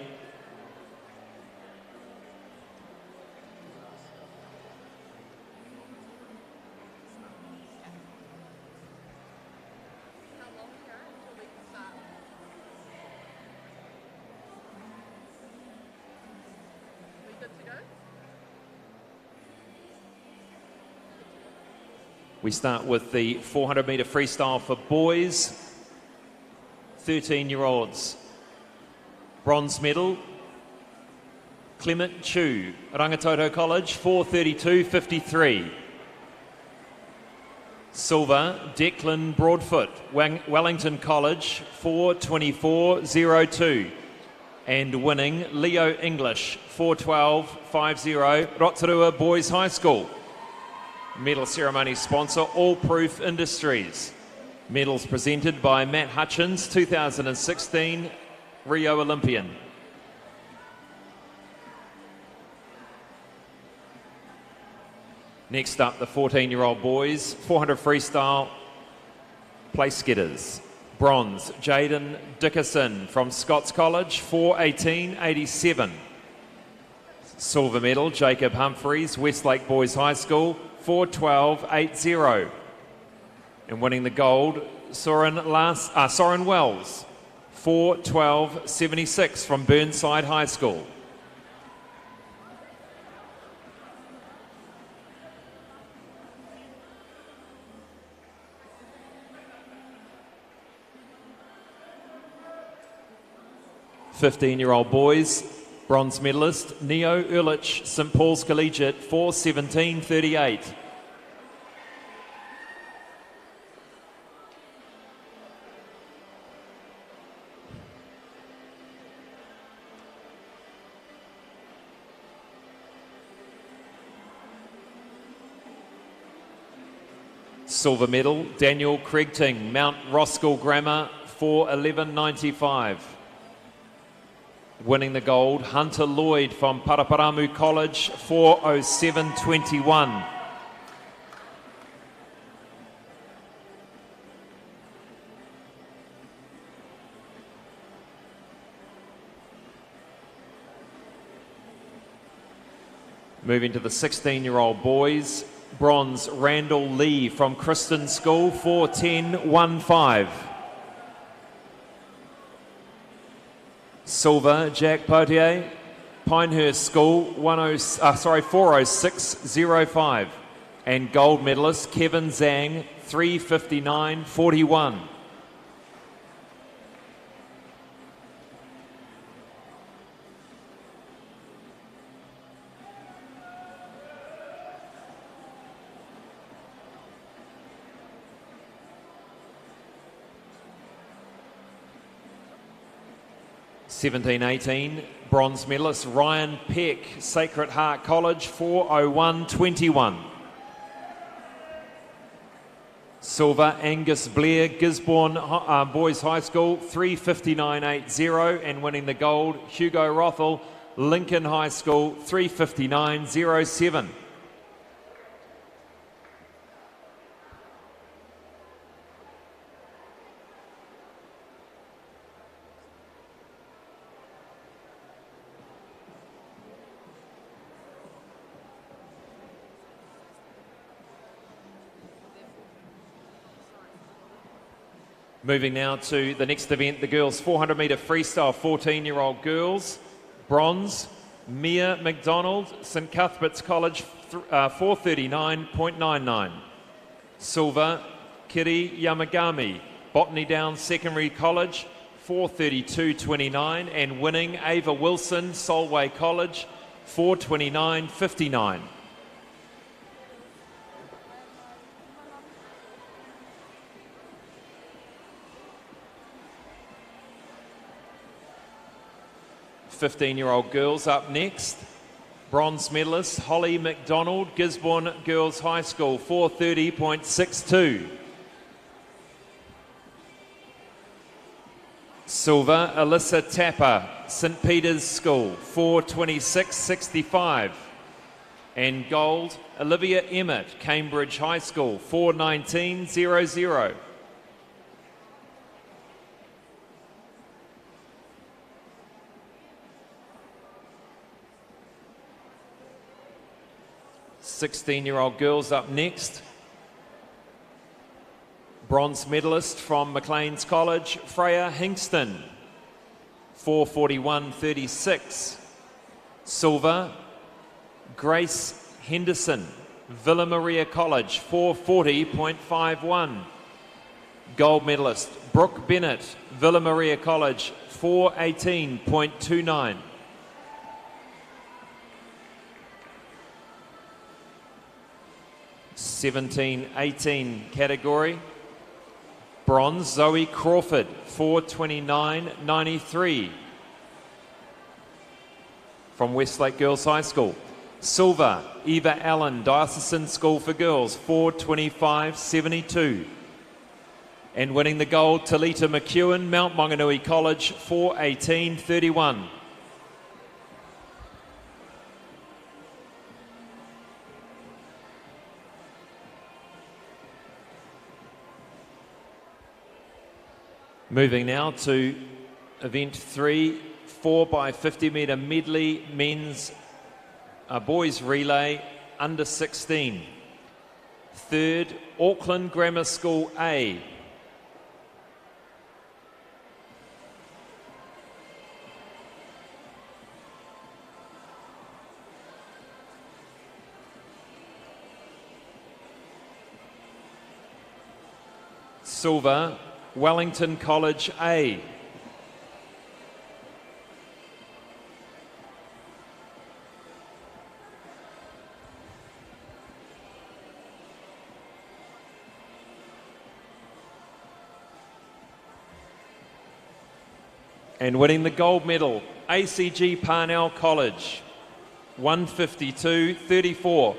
We start with the 400 metre freestyle for boys. 13-year-olds. Bronze medal Clement Chu, Rangitoto College, 4:32.53. Silver, Declan Broadfoot, Wellington College, 4:24.02. And winning, Leo English, 4:12.50, Rotorua Boys High School. Medal ceremony sponsor, All Proof Industries. Medals presented by Matt Hutchins, 2016 Rio Olympian. Next up, the 14-year-old boys, 400 freestyle place getters. Bronze, Jaden Dickerson from Scots College, 4:18.87. Silver medal, Jacob Humphreys, Westlake Boys High School, 4:12.80. And winning the gold, Soren Wells, 4:12.76 from Burnside High School. "15-year-old boys, bronze medalist, Neo Ehrlich, St Paul's Collegiate, 4:17.38. Silver medal, Daniel Craigting, Mount Roskill Grammar, 4:11.95. Winning the gold, Hunter Lloyd from Paraparamu College, 4:07.21. Moving to the 16-year-old boys, bronze, Randall Lee from Kristen School, 4:10.15. Silver, Jack Potier, Pinehurst School, 4:06.05. And gold medalist, Kevin Zhang, 3:59.41. (17:18), bronze medalist Ryan Peck, Sacred Heart College, 4:01.21. Silver, Angus Blair, Gisborne Boys High School, 3:59.80. And winning the gold, Hugo Rothel, Lincoln High School, 3:59.07. Moving now to the next event, the girls 400 metre freestyle, 14-year-old girls. Bronze, Mia McDonald, St Cuthbert's College, 4:39.99. Silver, Kiri Yamagami, Botany Downs Secondary College, 4:32.29. And winning, Ava Wilson, Solway College, 4:29.59. "15-year-old girls up next. Bronze medalist Holly McDonald, Gisborne Girls High School, 4:30.62. Silver, Alyssa Tapper, St Peter's School, 4:26.65. And gold, Olivia Emmett, Cambridge High School, 4:19.00. "16-year-old girls up next. Bronze medalist from Maclean's College, Freya Hingston, 4:41.36. Silver, Grace Henderson, Villa Maria College, 4:40.51. Gold medalist, Brooke Bennett, Villa Maria College, 4:18.29. 17-18 category. Bronze, Zoe Crawford, 4:29.93 from Westlake Girls High School. Silver, Eva Allen, Diocesan School for Girls, 4:25.72. And winning the gold, Talita McEwen, Mount Maunganui College, 4:18.31. Moving now to event 3, 4x50 metre medley men's boys relay under 16. Third, Auckland Grammar School A. Silver, Wellington College A. And winning the gold medal, ACG Parnell College, 1:52.34.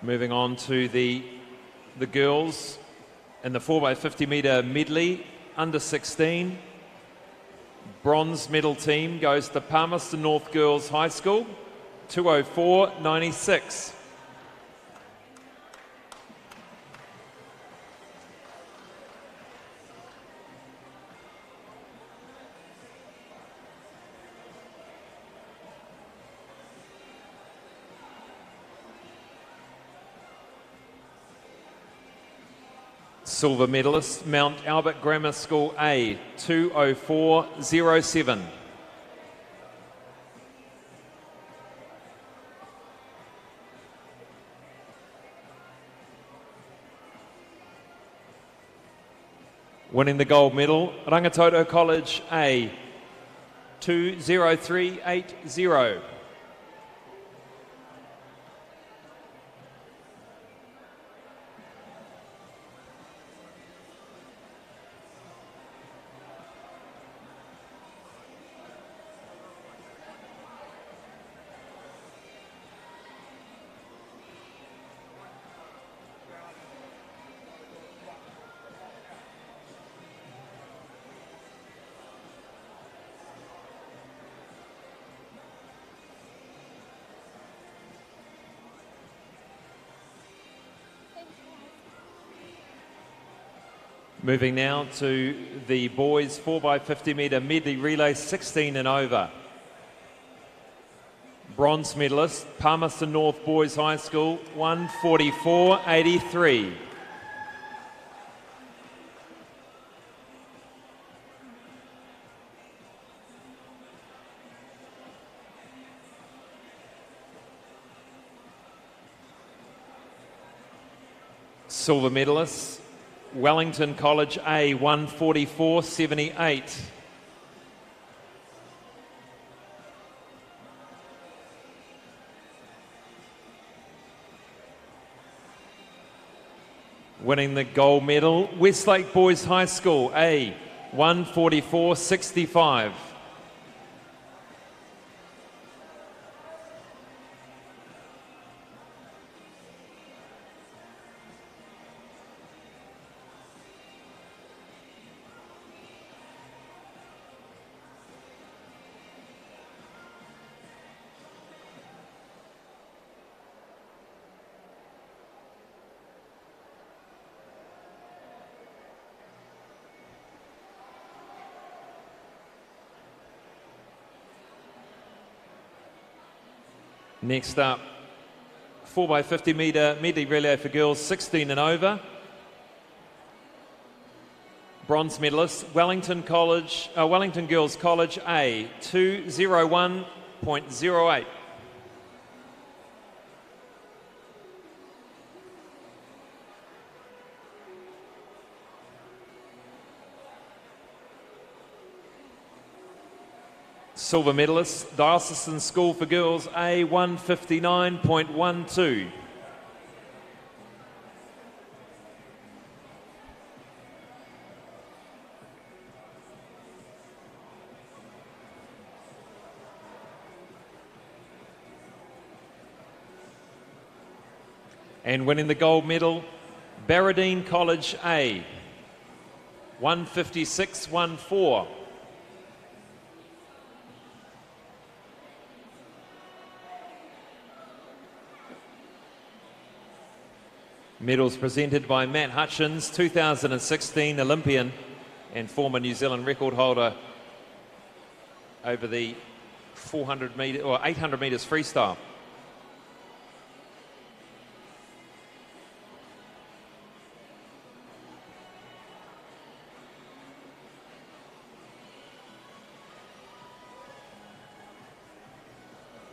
Moving on to the girls in the 4x50 metre medley, under 16. Bronze medal team goes to Palmerston North Girls High School, 2:04.96. Silver medalist, Mount Albert Grammar School A, 2:04.07. Winning the gold medal, Rangitoto College A, 2:03.80. Moving now to the boys 4x50 metre medley relay, 16 and over. Bronze medalist, Palmerston North Boys High School, 1:44.83. Silver medalists, Wellington College A, 1:44.78. Winning the gold medal, Westlake Boys High School A, 1:44.65. Next up, 4x50 metre medley relay for girls 16 and over. Bronze medalist, Wellington Girls College A, 2:01.08. Silver medalist, Diocesan School for Girls A, 1:59.12. And winning the gold medal, Barradine College A, 1:56.14. Medals presented by Matt Hutchins, 2016 Olympian and former New Zealand record holder over the 400 metre or 800 metres freestyle.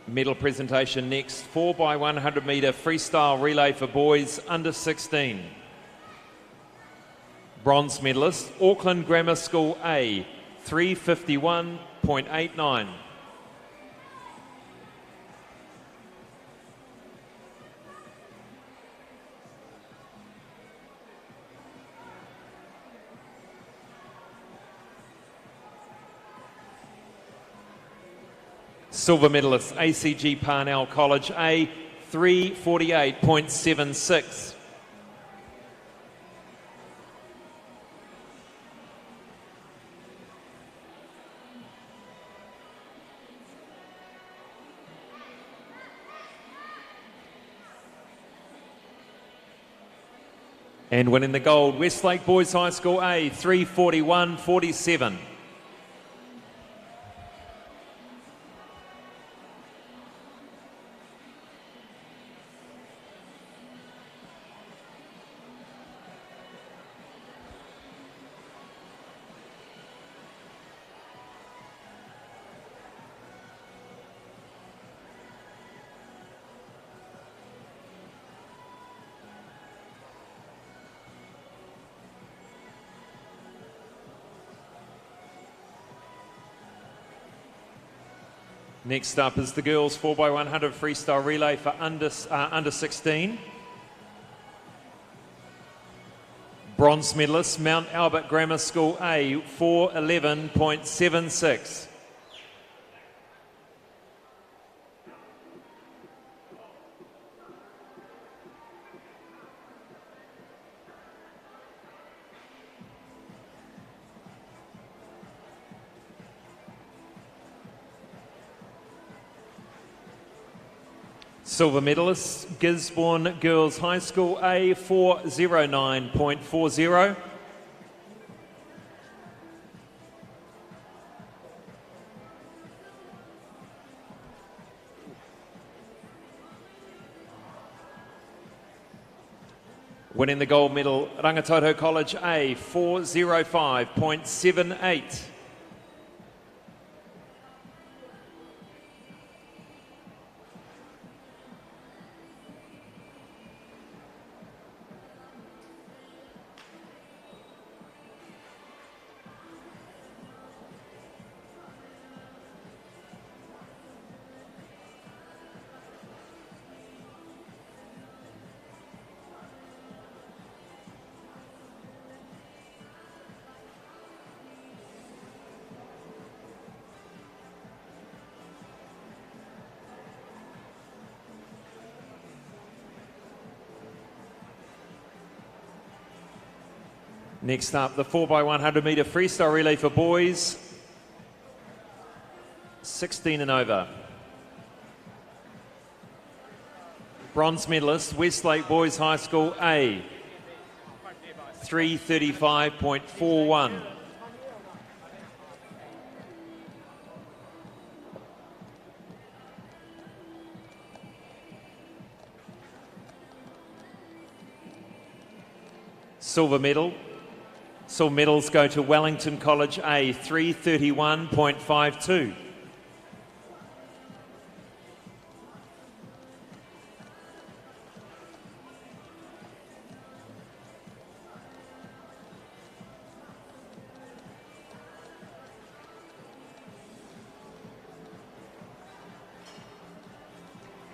Medal presentation next, 4x100 metre freestyle relay for boys under 16. Bronze medalist, Auckland Grammar School A, 3:51.89. Silver medalist, ACG Parnell College A, 3:48.76. And winning the gold, Westlake Boys High School A, 3:41.47. Next up is the girls 4x100 freestyle relay for under 16. Bronze medalist, Mount Albert Grammar School A, 4:11.76. Silver medalists, Gisborne Girls High School A, 4:09.40. Winning the gold medal, Rangitoto College A, 4:05.78. Next up, the 4x100 metre freestyle relay for boys, 16 and over. Bronze medalist, Westlake Boys High School A, 3:35.41. Silver medal. Silver medals go to Wellington College A, 331.52.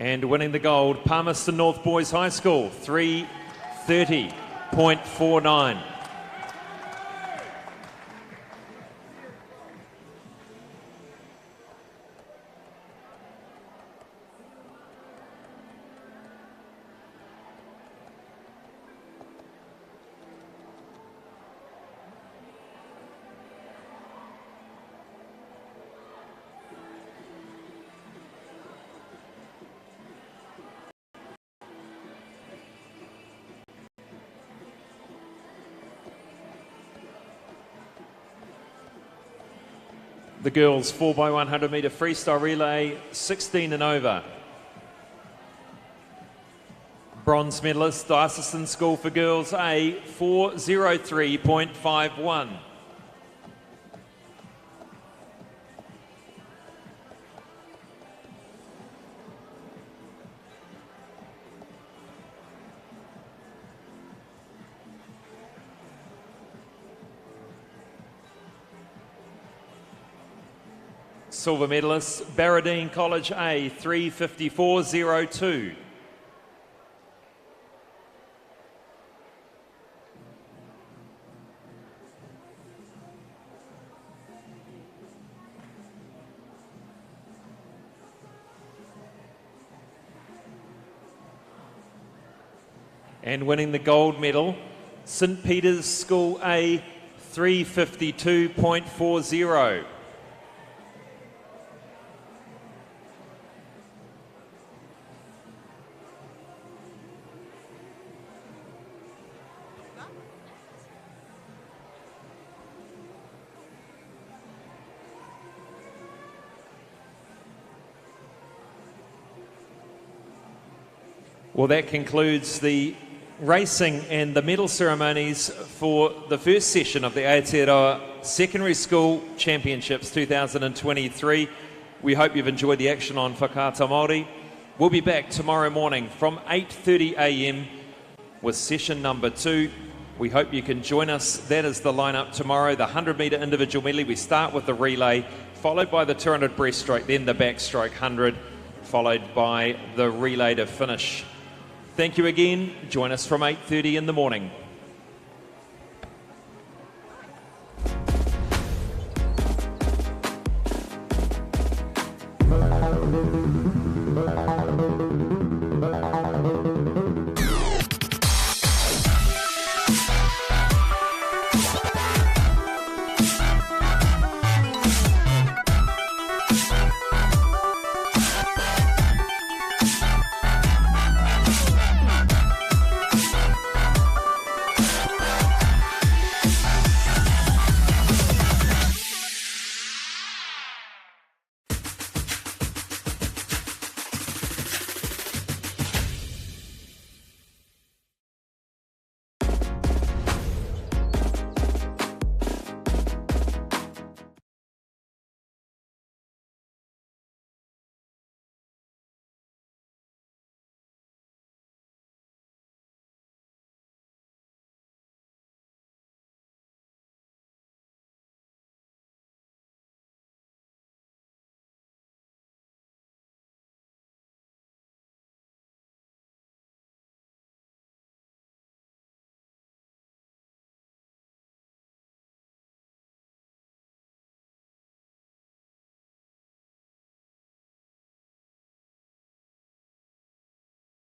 And winning the gold, Palmerston North Boys High School, 330.49. The girls 4x100 metre freestyle relay, 16 and over. Bronze medalist, Diocesan School for Girls A, 403.51. Silver medalist, Barradine College A, 354.02. And winning the gold medal, St. Peter's School A, 352.40. Well, that concludes the racing and the medal ceremonies for the first session of the Aotearoa Secondary School Championships 2023. We hope you've enjoyed the action on Whakaata Māori. We'll be back tomorrow morning from 8:30 a.m. with session number 2. We hope you can join us. That is the lineup tomorrow. The 100-metre individual medley. We start with the relay, followed by the 200 breaststroke, then the backstroke 100, followed by the relay to finish. Thank you again. Join us from 8:30 in the morning.